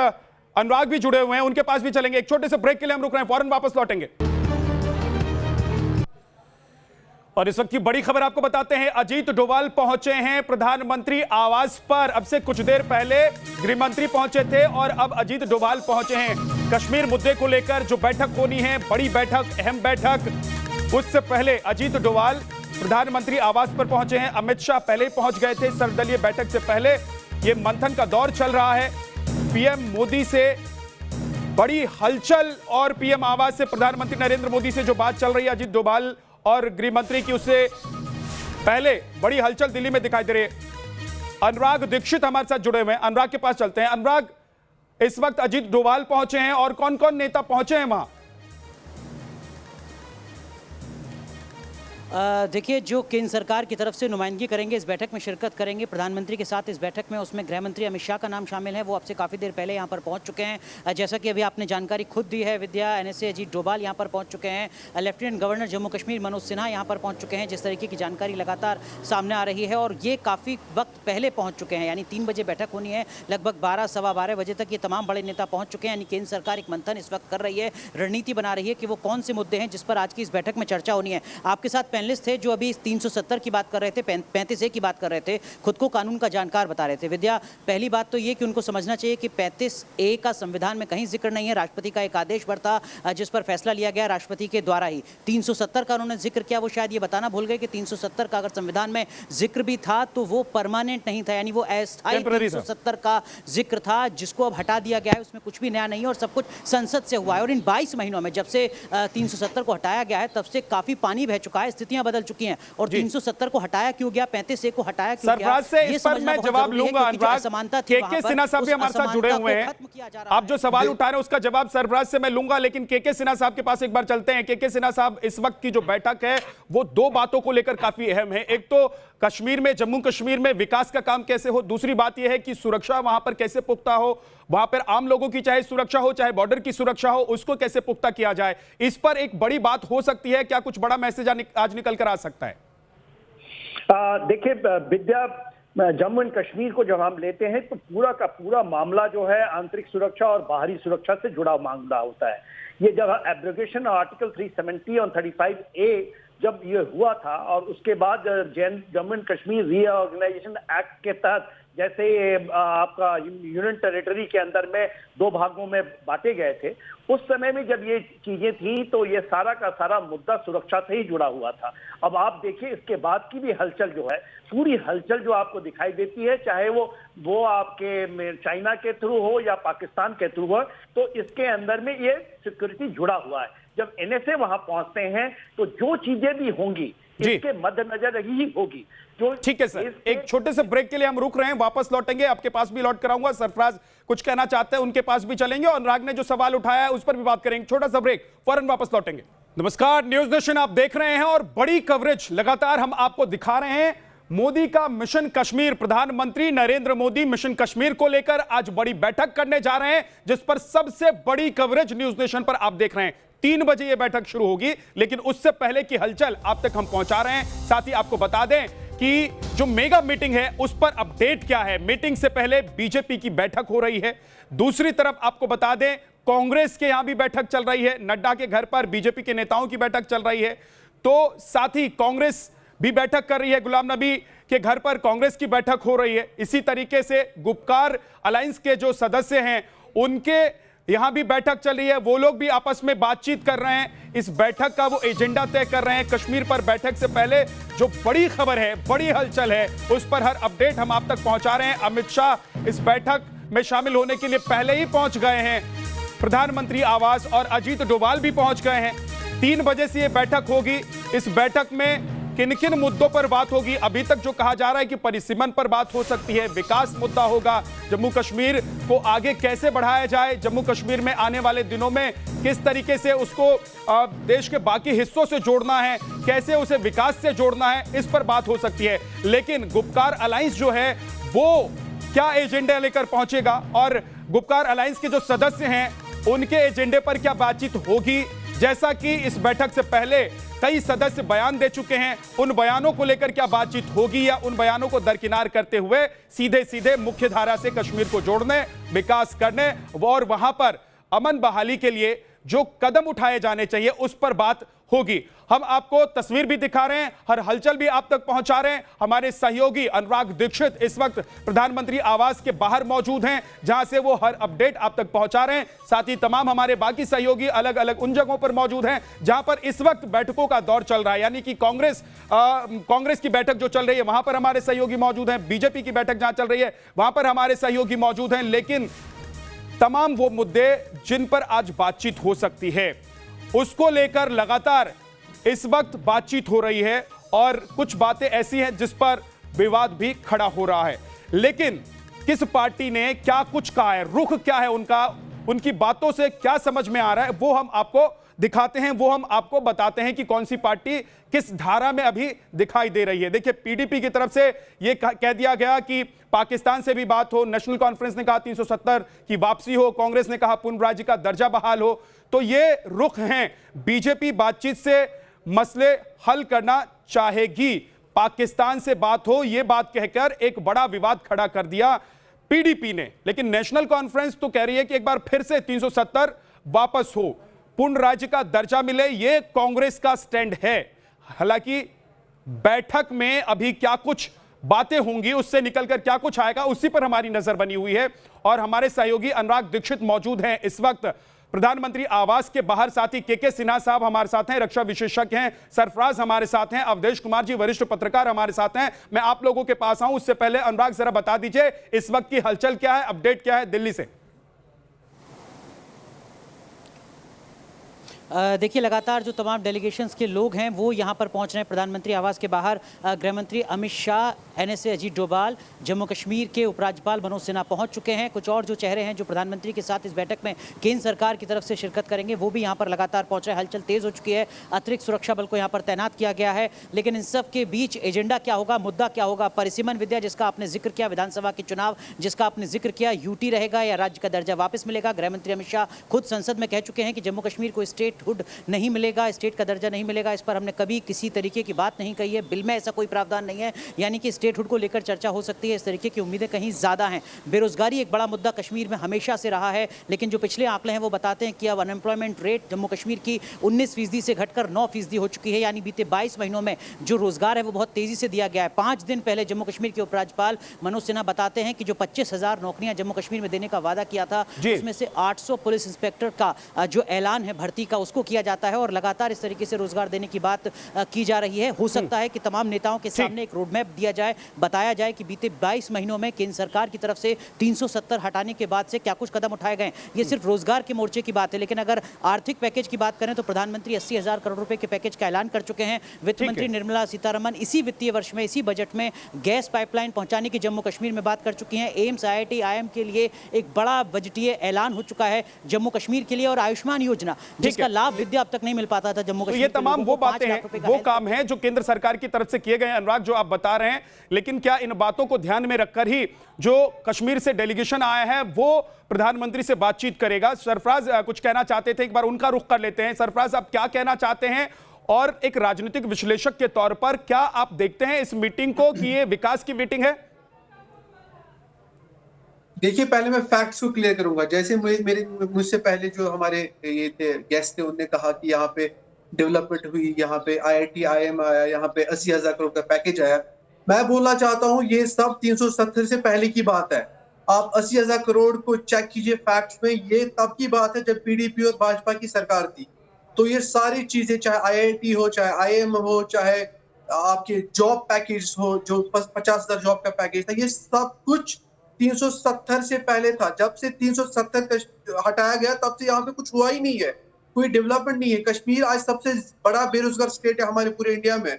अनुराग भी जुड़े हुए हैं, उनके पास भी चलेंगे। एक छोटे से ब्रेक के लिए हम रुक रहे हैं, फौरन वापस लौटेंगे। और इस वक्त की बड़ी खबर आपको बताते हैं, अजीत डोभाल पहुंचे हैं प्रधानमंत्री आवास पर। अब से कुछ देर पहले गृह मंत्री पहुंचे थे और अब अजीत डोभाल पहुंचे हैं कश्मीर मुद्दे को लेकर जो बैठक होनी है, बड़ी बैठक, अहम बैठक, उससे पहले अजीत डोभाल प्रधानमंत्री आवास पर पहुंचे हैं। अमित शाह पहले ही पहुंच गए थे सर्वदलीय बैठक से पहले। यह मंथन का दौर चल रहा है, पीएम मोदी से बड़ी हलचल और पीएम आवास से प्रधानमंत्री नरेंद्र मोदी से जो बात चल रही है अजीत डोभाल और गृह मंत्री की, उससे पहले बड़ी हलचल दिल्ली में दिखाई दे रही है। अनुराग दीक्षित हमारे साथ जुड़े हुए हैं, अनुराग के पास चलते हैं। अनुराग, इस वक्त अजीत डोभाल पहुंचे हैं और कौन कौन नेता पहुंचे हैं वहां? देखिए, जो केंद्र सरकार की तरफ से नुमाइंदगी करेंगे, इस बैठक में शिरकत करेंगे प्रधानमंत्री के साथ इस बैठक में, उसमें गृह मंत्री अमित शाह का नाम शामिल है। वो अब से काफ़ी देर पहले यहाँ पर पहुँच चुके हैं। जैसा कि अभी आपने जानकारी खुद दी है विद्या, NSA अजीत डोभाल यहाँ पर पहुँच चुके हैं। लेफ्टिनेंट गवर्नर जम्मू कश्मीर मनोज सिन्हा यहाँ पर पहुँच चुके हैं। जिस तरीके की जानकारी लगातार सामने आ रही है और ये काफ़ी वक्त पहले पहुँच चुके हैं, यानी 3 बजे बैठक होनी है, लगभग 12 सवा 12 बजे तक ये तमाम बड़े नेता पहुँच चुके हैं। यानी केंद्र सरकार एक मंथन इस वक्त कर रही है, रणनीति बना रही है कि वो कौन से मुद्दे हैं जिस पर आज की इस बैठक में चर्चा होनी है। आपके साथ पैनलिस्ट थे जो अभी 370 की बात कर रहे थे, 35A की बात कर रहे थे, खुद को कानून का जानकार बता रहे थे। विद्या, पहली बात तो ये कि उनको समझना चाहिए कि 35A का संविधान में कहीं जिक्र नहीं है। राष्ट्रपति का एक आदेश था जिस पर फैसला लिया गया राष्ट्रपति के द्वारा ही। 370 का उन्होंने जिक्र किया, वो शायद ये बताना भूल गए कि 370 का अगर संविधान में जिक्र भी था तो वो परमानेंट नहीं था, यानी वो अस्थायी 370 का जिक्र था जिसको अब हटा दिया गया है। उसमें कुछ भी नया नहीं है और सब कुछ संसद से हुआ है। और इन 22 महीनों में जब से 370 को हटाया गया है तब से काफी पानी बह चुका है, स्थिति स्थितियां बदल चुकी हैं और 370 को हटाया क्यों गया, 35A को हटाया क्यों गया, सरफराज से इस पर मैं जवाब लूंगा। अनुराग के सिन्हा साहब भी हमारे साथ जुड़े हुए हैं, आप जो सवाल उठा रहे हैं उसका जवाब सरफराज से मैं लूंगा, लेकिन के सिन्हा साहब के पास एक बार चलते हैं। के सिन्हा साहब, इस वक्त की जो बैठक है वो दो बातों को लेकर काफी अहम है। एक तो कश्मीर में, जम्मू कश्मीर में विकास का काम कैसे हो, दूसरी बात यह है कि सुरक्षा वहां पर कैसे पुख्ता हो, वहां पर आम लोगों की चाहे सुरक्षा हो चाहे बॉर्डर की सुरक्षा हो, उसको कैसे पुख्ता किया जाए। इस पर एक बड़ी बात हो सकती है, क्या कुछ बड़ा मैसेज आज निकल कर आ सकता है? देखिए विद्या, जम्मू एंड कश्मीर को जब हम लेते हैं तो पूरा का पूरा मामला जो है आंतरिक सुरक्षा और बाहरी सुरक्षा से जुड़ा मामला होता है। ये जब एब्रोगेशन आर्टिकल 370 और 35A जब ये हुआ था और उसके बाद Jammu and Kashmir reorganisation act के तहत जैसे आपका यूनियन टेरिटरी के अंदर में दो भागों में बांटे गए थे, उस समय में जब ये चीजें थी तो ये सारा का सारा मुद्दा सुरक्षा से ही जुड़ा हुआ था। अब आप देखिए इसके बाद की भी हलचल जो है, पूरी हलचल जो आपको दिखाई देती है, चाहे वो आपके चाइना के थ्रू हो या पाकिस्तान के थ्रू हो, तो इसके अंदर में ये सिक्योरिटी जुड़ा हुआ है। जब NSA वहां पहुंचते हैं तो जो चीजें भी होंगी इसके मद्देनजर ही होगी। जो ठीक है सर, एक छोटे से ब्रेक के लिए हम रुक रहे हैं, वापस लौटेंगे, आपके पास भी लौट कर आऊंगा। सरफराज कुछ कहना चाहते हैं, उनके पास भी चलेंगे और अनुराग ने जो सवाल उठाया है उस पर भी बात करेंगे। छोटा सा ब्रेक, फौरन वापस लौटेंगे। नमस्कार, न्यूज नेशन आप देख रहे हैं और बड़ी कवरेज लगातार हम आपको दिखा रहे हैं। मोदी का मिशन कश्मीर, प्रधानमंत्री नरेंद्र मोदी मिशन कश्मीर को लेकर आज बड़ी बैठक करने जा रहे हैं, जिस पर सबसे बड़ी कवरेज न्यूज नेशन पर आप देख रहे हैं। 3 बजे यह बैठक शुरू होगी, लेकिन उससे पहले की हलचल आप तक हम पहुंचा रहे हैं। साथ ही आपको बता दें कि जो मेगा मीटिंग है उस पर अपडेट क्या है। मीटिंग से पहले बीजेपी की बैठक हो रही है, दूसरी तरफ आपको बता दें कांग्रेस के यहां भी बैठक चल रही है, नड्डा के घर पर बीजेपी के नेताओं की बैठक चल रही है। तो साथ ही कांग्रेस भी बैठक कर रही है, गुलाम नबी के घर पर कांग्रेस की बैठक हो रही है। इसी तरीके से गुपकार अलायंस के जो सदस्य हैं उनके यहां भी बैठक चल रही है, वो लोग भी आपस में बातचीत कर रहे हैं। इस बैठक का वो एजेंडा तय कर रहे हैं। कश्मीर पर बैठक से पहले जो बड़ी खबर है, बड़ी हलचल है, उस पर हर अपडेट हम आप तक पहुंचा रहे हैं। अमित शाह इस बैठक में शामिल होने के लिए पहले ही पहुंच गए हैं, प्रधानमंत्री आवास, और अजीत डोभाल भी पहुंच गए हैं। 3 बजे से यह बैठक होगी। इस बैठक में किन किन मुद्दों पर बात होगी? अभी तक जो कहा जा रहा है कि परिसीमन पर बात हो सकती है, विकास मुद्दा होगा, जम्मू कश्मीर को आगे कैसे बढ़ाया जाए, जम्मू कश्मीर में आने वाले दिनों में किस तरीके से उसको देश के बाकी हिस्सों से जोड़ना है, कैसे उसे विकास से जोड़ना है, इस पर बात हो सकती है। लेकिन गुपकार अलायंस जो है वो क्या एजेंडा लेकर पहुंचेगा और गुपकार अलायंस के जो सदस्य हैं उनके एजेंडे पर क्या बातचीत होगी? जैसा कि इस बैठक से पहले कई सदस्य बयान दे चुके हैं, उन बयानों को लेकर क्या बातचीत होगी या उन बयानों को दरकिनार करते हुए सीधे सीधे मुख्य धारा से कश्मीर को जोड़ने, विकास करने और वहां पर अमन बहाली के लिए जो कदम उठाए जाने चाहिए उस पर बात होगी। हम आपको तस्वीर भी दिखा रहे हैं, हर हलचल भी आप तक पहुंचा रहे हैं। हमारे सहयोगी अनुराग दीक्षित इस वक्त प्रधानमंत्री आवास के बाहर मौजूद हैं, जहां से वो हर अपडेट आप तक पहुंचा रहे हैं। साथ ही तमाम हमारे बाकी सहयोगी अलग अलग उन जगहों पर मौजूद हैं जहां पर इस वक्त बैठकों का दौर चल रहा है, यानी कि कांग्रेस की बैठक जो चल रही है वहां पर हमारे सहयोगी मौजूद हैं, बीजेपी की बैठक जहां चल रही है वहां पर हमारे सहयोगी मौजूद हैं। लेकिन तमाम वो मुद्दे जिन पर आज बातचीत हो सकती है उसको लेकर लगातार इस वक्त बातचीत हो रही है और कुछ बातें ऐसी हैं जिस पर विवाद भी खड़ा हो रहा है। लेकिन किस पार्टी ने क्या कुछ कहा है, रुख क्या है उनका, उनकी बातों से क्या समझ में आ रहा है, वो हम आपको दिखाते हैं, वो हम आपको बताते हैं कि कौन सी पार्टी किस धारा में अभी दिखाई दे रही है। देखिए, पीडीपी की तरफ से यह कह दिया गया कि पाकिस्तान से भी बात हो, नेशनल कॉन्फ्रेंस ने कहा 370 की वापसी हो, कांग्रेस ने कहा पूर्ण राज्य का दर्जा बहाल हो। तो ये रुख हैं। बीजेपी बातचीत से मसले हल करना चाहेगी, पाकिस्तान से बात हो, यह बात कहकर एक बड़ा विवाद खड़ा कर दिया पीडीपी ने। लेकिन नेशनल कॉन्फ्रेंस तो कह रही है कि एक बार फिर से 370 वापस हो, पूर्ण राज्य का दर्जा मिले, यह कांग्रेस का स्टैंड है। हालांकि बैठक में अभी क्या कुछ बातें होंगी, उससे निकलकर क्या कुछ आएगा, उसी पर हमारी नजर बनी हुई है। और हमारे सहयोगी अनुराग दीक्षित मौजूद हैं इस वक्त प्रधानमंत्री आवास के बाहर। साथ ही के सिन्हा साहब हमारे साथ हैं, रक्षा विशेषज्ञ हैं, सरफराज हमारे साथ हैं, अवधेश कुमार जी वरिष्ठ पत्रकार हमारे साथ हैं। मैं आप लोगों के पास आऊं उससे पहले अनुराग जरा बता दीजिए इस वक्त की हलचल क्या है, अपडेट क्या है दिल्ली से? देखिए, लगातार जो तमाम डेलीगेशंस के लोग हैं वो यहाँ पर पहुँच रहे हैं प्रधानमंत्री आवास के बाहर। गृह मंत्री अमित शाह, NSA अजीत डोभाल, जम्मू कश्मीर के उपराज्यपाल मनोज सिन्हा पहुँच चुके हैं। कुछ और जो चेहरे हैं जो प्रधानमंत्री के साथ इस बैठक में केंद्र सरकार की तरफ से शिरकत करेंगे वो भी यहाँ पर लगातार पहुँच रहे हैं। हलचल तेज हो चुकी है, अतिरिक्त सुरक्षा बल को यहाँ पर तैनात किया गया है। लेकिन इन सब के बीच एजेंडा क्या होगा, मुद्दा क्या होगा? परिसीमन विद्या जिसका आपने जिक्र किया, विधानसभा के चुनाव जिसका आपने जिक्र किया, यूटी रहेगा या राज्य का दर्जा वापस मिलेगा? गृह मंत्री अमित शाह खुद संसद में कह चुके हैं कि जम्मू कश्मीर को स्टेटहुड नहीं मिलेगा, स्टेट का दर्जा नहीं मिलेगा। इस पर हमने कभी किसी तरीके की बात नहीं कही है, बिल में ऐसा कोई प्रावधान नहीं है, यानी कि स्टेटहुड को लेकर चर्चा हो सकती है। इस तरीके की उम्मीदें कहीं ज्यादा हैं। बेरोजगारी एक बड़ा मुद्दा कश्मीर में हमेशा से रहा है, लेकिन जो पिछले आंकड़े हैं वो बताते हैं कि अब अनएम्प्लॉयमेंट रेट जम्मू कश्मीर की 19% से घटकर 9% हो चुकी है। यानी बीते 22 महीनों में जो रोजगार है वो बहुत तेजी से दिया गया है। 5 दिन पहले जम्मू कश्मीर के उपराज्यपाल मनोज सिन्हा बताते हैं कि जो 25,000 नौकरियां जम्मू कश्मीर में देने का वादा किया था उसमें से 800 पुलिस इंस्पेक्टर का जो ऐलान है भर्ती का उसको किया जाता है और लगातार इस तरीके से रोजगार देने की बात की जा रही है। हो सकता है कि तमाम नेताओं के सामने एक रोड मैप दिया जाए, बताया जाए कि बीते 22 महीनों में केंद्र सरकार की तरफ से 370 हटाने के बाद से क्या कुछ कदम उठाए गए। ये सिर्फ रोजगार के मोर्चे की बात है, लेकिन अगर आर्थिक पैकेज की बात करें तो प्रधानमंत्री 80,000 करोड़ रुपए के पैकेज का ऐलान कर चुके हैं। वित्त मंत्री निर्मला सीतारमण इसी वित्तीय वर्ष में, इसी बजट में गैस पाइपलाइन पहुंचाने की जम्मू कश्मीर में बात कर चुकी हैं। एम्स, IIT, IIM के लिए एक बड़ा बजटीय ऐलान हो चुका है जम्मू कश्मीर के लिए। और आयुष्मान योजना जिसका लाभ विद्या अब तक नहीं मिल पाता था जम्मू कश्मीर, ये तमाम वो बातें हैं, वो काम हैं जो केंद्र सरकार की तरफ से किए गए हैं, अनुराग, जो आप बता रहे हैं। लेकिन क्या इन बातों को ध्यान में रखकर ही जो कश्मीर से डेलीगेशन आया है वो प्रधानमंत्री से बातचीत करेगा? सरफराज कुछ कहना चाहते थे, एक बार उनका रुख कर लेते हैं। सरफराज, आप क्या कहना चाहते हैं? और एक राजनीतिक विश्लेषक के तौर पर क्या आप देखते हैं इस मीटिंग को कि ये विकास की मीटिंग है? देखिए, पहले मैं फैक्ट्स को क्लियर करूंगा। जैसे मुझसे पहले जो हमारे ये थे गेस्ट थे, उन्होंने कहा कि यहाँ पे डेवलपमेंट हुई, यहाँ पे IIT, IIM आया, यहाँ पे 80,000 करोड़ का पैकेज आया। मैं बोलना चाहता हूँ ये सब 370 से पहले की बात है। आप 80,000 करोड़ को चेक कीजिए फैक्ट्स में, ये तब की बात है जब PDP और भाजपा की सरकार थी। तो ये सारी चीजें, चाहे IIT हो, चाहे IIM हो, चाहे आपके जॉब पैकेज हो, जो 50,000 जॉब का पैकेज था, ये सब कुछ 370 से पहले था। जब से 370 हटाया गया तब से यहाँ पे कुछ हुआ ही नहीं है, कोई डेवलपमेंट नहीं है। कश्मीर आज सबसे बड़ा बेरोजगार स्टेट है हमारे पूरे इंडिया में।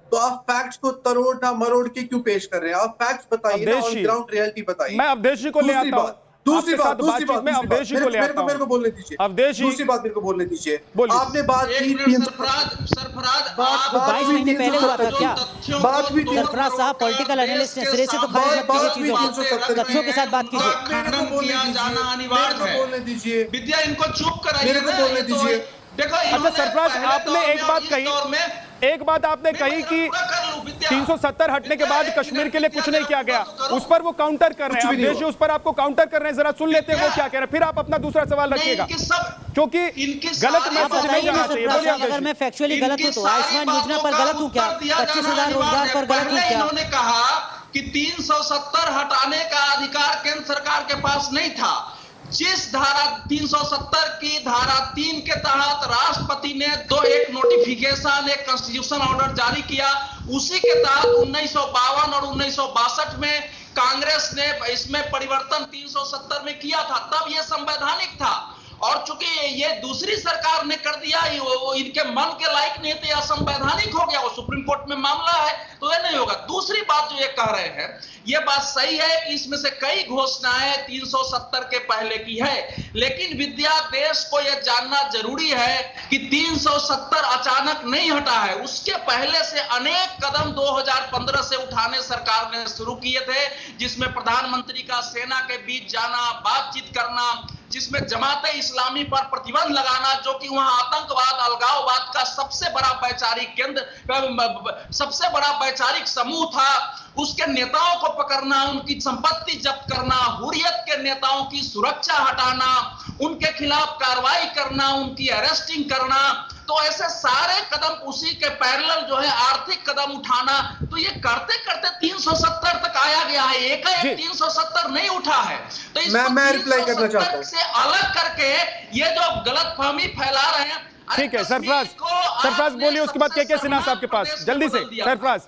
तो आप फैक्ट्स को तरोड़ ना मरोड़ के क्यों पेश कर रहे हैं? आप फैक्ट्स बताइए ना, ऑन ग्राउंड रियलिटी बताइए। मैं अवधेश जी को ले आता हूं। दूसरी बात मेरे को बोलने दीजिए। अवधेश जी, दूसरी बात मेरे को बोलने दीजिए। आपने बात की सरफराज 22 महीने पहले हुआ था क्या? सरफराज साहब पॉलिटिकल एनालिस्ट हैं, सिरे से तो खारिज मत कीजिए चीजों को, तथ्यों के साथ बात कीजिए। जाना अनिवार्य है। बोलने दीजिए विद्या, इनको चुप कराइए। मेरे को बोलने दीजिए। देखो, अच्छा सरफराज, आपने एक बात आपने कही कि 370 हटने के बाद कश्मीर के लिए कुछ नहीं किया गया, उस पर वो काउंटर कर रहे हैं। अवधेश जी उस पर आपको काउंटर कर रहे हैं, जरा सुन लेते हैं वो क्या कह रहे हैं, फिर आप अपना दूसरा सवाल रखिएगा, क्योंकि गलत मैसेज नहीं जाना चाहिए। अगर मैं फैक्चुअली गलत हूं तो आयुष्मान योजना पर गलत हूं क्या? 25,000 रोजगार पर गलत हूं क्या? इन्होंने कहा कि 370 हटाने का अधिकार केंद्र सरकार के पास नहीं था। जिस धारा 370 की धारा 3 के तहत राष्ट्रपति ने एक नोटिफिकेशन, एक कॉन्स्टिट्यूशन ऑर्डर जारी किया, उसी के तहत 1952 और 1962 में कांग्रेस ने इसमें परिवर्तन 370 में किया था। तब यह संवैधानिक था, और चूंकि ये दूसरी सरकार ने कर दिया, वो इनके मन के लायक नहीं थे, असंवैधानिक हो गया, वो सुप्रीम कोर्ट में मामला है, तो ये नहीं होगा। दूसरी बात जो ये कह रहे हैं, ये बात सही है कि इसमें से कई घोषणाएं 370 के पहले की है, लेकिन विद्या, देश को यह जानना जरूरी है कि 370 अचानक नहीं हटा है। उसके पहले से अनेक कदम 2015 से उठाने सरकार ने शुरू किए थे, जिसमें प्रधानमंत्री का सेना के बीच जाना, बातचीत करना, जिसमें जमाते इस्लामी पर प्रतिबंध लगाना, जो कि वहां आतंकवाद, अलगाववाद का सबसे बड़ा वैचारिक केंद्र, सबसे बड़ा वैचारिक समूह था, उसके नेताओं को पकड़ना, उनकी संपत्ति जब्त करना, हुर्रियत के नेताओं की सुरक्षा हटाना, उनके खिलाफ कार्रवाई करना, उनकी अरेस्टिंग करना, तो ऐसे सारे कदम, उसी के पैरेलल जो है आर्थिक कदम उठाना, तो ये करते करते 370 तक आया गया है। एक 370 नहीं उठा है। तो इसको मैं रिप्लाई करना चाहता हूं से अलग करके ये जो गलतफहमी फैला रहे हैं। ठीक है सरफराज बोलिए, उसके बाद के सिन्हा साहब के पास जल्दी से। सरफराज,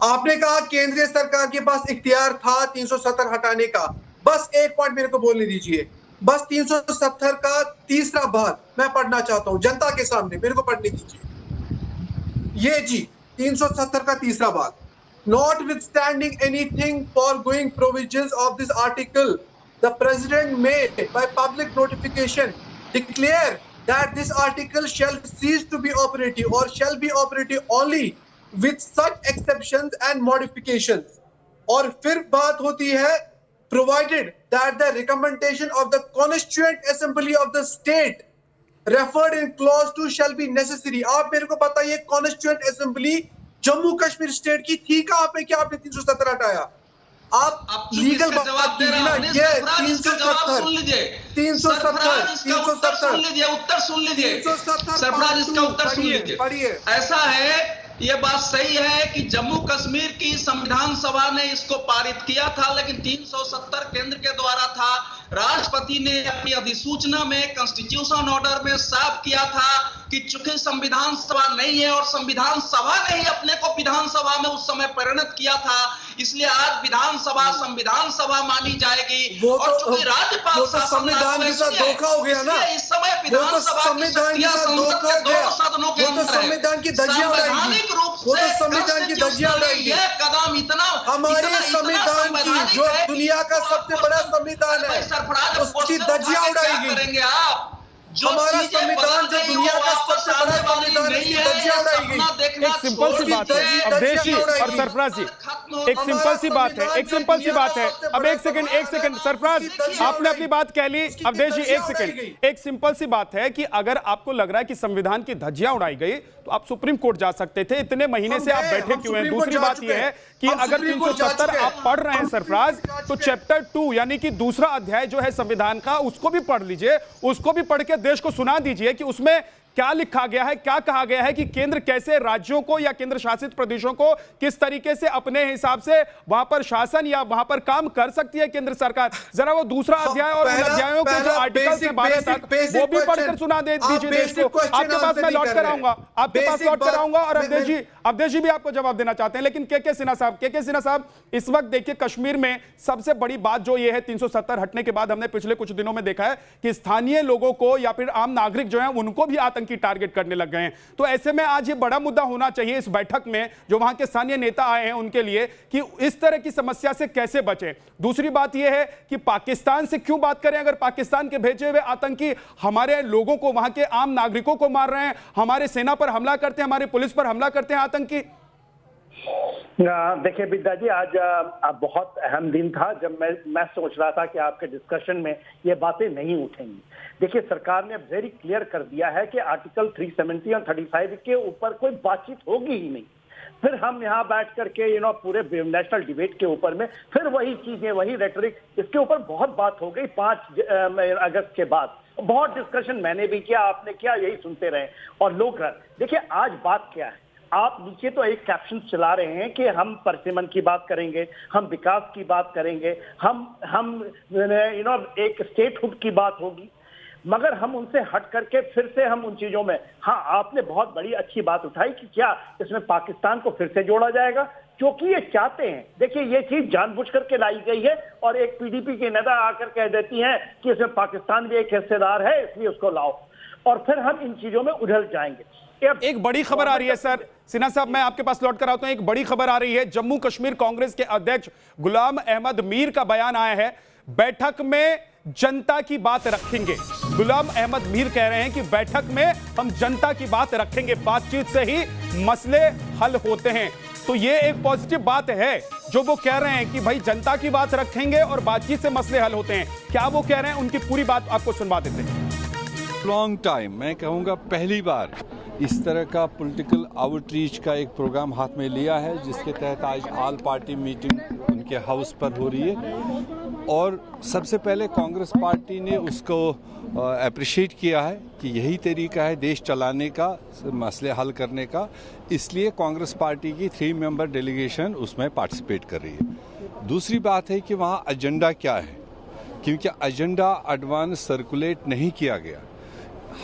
आपने कहा केंद्रीय सरकार के पास इख्तियार था 370 हटाने का, बस एक पॉइंट मेरे को बोलने दीजिए। बस 370 का तीसरा भाग मैं पढ़ना चाहता हूं जनता के सामने, मेरे को पढ़ने दीजिए। ये जी 370 का तीसरा भाग, notwithstanding anything foregoing provisions of this article, the president may by public notification declare that this article shall cease to be operative or shall be operative only with such exceptions and modifications। और फिर बात होती है provided that the recommendation of the constituent assembly of the state referred in clause 2 shall be necessary। आप मेरे को बताइए constituent assembly Jammu Kashmir state की थी कहां पे, क्या आपने 370 हटाया? आप लीगल बात कीजिए ना। ये 370 उत्तर सुन लीजिए सरफराज, इसका उत्तर सुन लीजिए। पढ़िए। ऐसा है, ये बात सही है कि जम्मू कश्मीर की संविधान सभा ने इसको पारित किया था, लेकिन 370 केंद्र के द्वारा था। राष्ट्रपति ने अपनी अधिसूचना में कॉन्स्टिट्यूशन ऑर्डर में साफ किया था कि चूंकि संविधान सभा नहीं है और संविधान सभा ने ही अपने को विधानसभा में उस समय परिणत किया था, इसलिए आज विधानसभा संविधान सभा मानी जाएगी। और चूंकि राज्यपाल संविधान के साथ धोखा हो गया ना, इस समय विधानसभा संविधान के साथ धोखा हो गया, सदनों के अंदर संविधान की धज्जियां उड़ाएगी, वो तो संविधान की धज्जियां उड़ाएगी। यह कदम इतना हमारे संविधान की जो दुनिया का सबसे बड़ा संविधान है उसकी धज्जियां उड़ाएगी। करेंगे आप हमारा संविधान जो दुनिया का सबसे बड़ा संविधान है, धज्जियां उड़ाएगी। एक सिंपल सी बात है अवधेश जी और सरफराज जी, एक सिंपल सी बात है, एक सिंपल सी बात है। अब एक सेकंड सरफराज, आपने अपनी बात कह ली। अवधेश जी एक सेकंड, एक सिंपल सी बात है कि अगर आपको लग रहा है कि संविधान की धज्जियां उड़ाई गई तो आप सुप्रीम कोर्ट जा सकते थे, इतने महीने से आप बैठे क्यों हैं? दूसरी बात यह है कि अगर 370 आप पढ़ रहे हैं सरफराज, तो चैप्टर 2 यानी कि दूसरा अध्याय जो है संविधान का, उसको भी पढ़ लीजिए, उसको भी पढ़ के देश को सुना दीजिए कि उसमें क्या लिखा गया है, क्या कहा गया है कि केंद्र कैसे राज्यों को या केंद्र शासित प्रदेशों को किस तरीके से अपने हिसाब से वहां पर शासन या वहां पर काम कर सकती है केंद्र सरकार। जरा वो दूसरा अध्याय और उन अध्यायों के जो आर्टिकल्स हैं 12 तक, वो भी पढ़कर सुना दीजिए देश को। आपके पास मैं लौट कर आऊंगा, आपके पास लौट कर आऊंगा। और अवधेश जी भी आपको जवाब देना चाहते हैं, लेकिन के सिन्हा साहब इस वक्त देखिए कश्मीर में सबसे बड़ी बात जो ये है 370 हटने के बाद हमने पिछले कुछ दिनों में देखा है कि स्थानीय लोगों को या फिर आम नागरिक जो है उनको भी की टारगेट करने लग गए हैं। तो ऐसे में आज ये बड़ा मुद्दा होना चाहिए इस बैठक में जो वहां के स्थानीय नेता आए हैं उनके लिए कि इस तरह की समस्या से कैसे बचें। दूसरी बात यह है कि पाकिस्तान से क्यों बात करें अगर पाकिस्तान के भेजे हुए आतंकी हमारे लोगों को, वहां के आम नागरिकों को मार रहे हैं, हमारे सेना पर हमला करते हैं, हमारी पुलिस पर हमला करते हैं आतंकी। देखिए विद्या जी, आज बहुत अहम दिन था जब मैं सोच रहा था कि आपके डिस्कशन में ये बातें नहीं उठेंगी। देखिए सरकार ने वेरी क्लियर कर दिया है कि आर्टिकल 370 और 35 के ऊपर कोई बातचीत होगी ही नहीं। फिर हम यहाँ बैठ करके पूरे नेशनल डिबेट के ऊपर में फिर वही चीजें, वही रेटरिक, इसके ऊपर बहुत बात हो गई 5 अगस्त के बाद। बहुत डिस्कशन मैंने भी किया, आपने किया, यही सुनते रहे और लोग। देखिए आज बात क्या है, आप नीचे तो एक कैप्शन चला रहे हैं कि हम परसिमन की बात करेंगे, हम विकास की बात करेंगे, हम एक स्टेटहुड की बात होगी, मगर हम उनसे हट करके फिर से हम उन चीजों में, हाँ आपने बहुत बड़ी अच्छी बात उठाई कि क्या इसमें पाकिस्तान को फिर से जोड़ा जाएगा, क्योंकि ये चाहते हैं। देखिए ये चीज जानबूझ करके लाई गई है और एक पीडीपी की नेता आकर कह देती हैं कि इसमें पाकिस्तान भी एक हिस्सेदार है इसलिए उसको लाओ, और फिर हम इन चीजों में उलझ जाएंगे। एक बड़ी खबर आ रही है सर सिन्हा साहब, मैं आपके पास लौट कर आता हूं। एक बड़ी खबर आ रही है, जम्मू कश्मीर कांग्रेस के अध्यक्ष गुलाम अहमद मीर का बयान आया है, बैठक में जनता की बात रखेंगे। गुलाम अहमद मीर कह रहे हैं कि बैठक में हम जनता की बात रखेंगे, बातचीत से ही मसले हल होते हैं। तो ये एक पॉजिटिव बात है जो वो कह रहे हैं कि भाई जनता की बात रखेंगे और बातचीत से मसले हल होते हैं। क्या वो कह रहे हैं, उनकी पूरी बात आपको सुनवा देते हैं। लॉन्ग टाइम, मैं कहूँगा पहली बार इस तरह का पॉलिटिकल आउटरीच का एक प्रोग्राम हाथ में लिया है, जिसके तहत आज ऑल पार्टी मीटिंग उनके हाउस पर हो रही है। और सबसे पहले कांग्रेस पार्टी ने उसको अप्रिशिएट किया है कि यही तरीका है देश चलाने का, मसले हल करने का, इसलिए कांग्रेस पार्टी की 3 मेंबर डेलीगेशन उसमें पार्टिसिपेट कर रही है। दूसरी बात है कि वहाँ एजेंडा क्या है, क्योंकि एजेंडा एडवांस सर्कुलेट नहीं किया गया।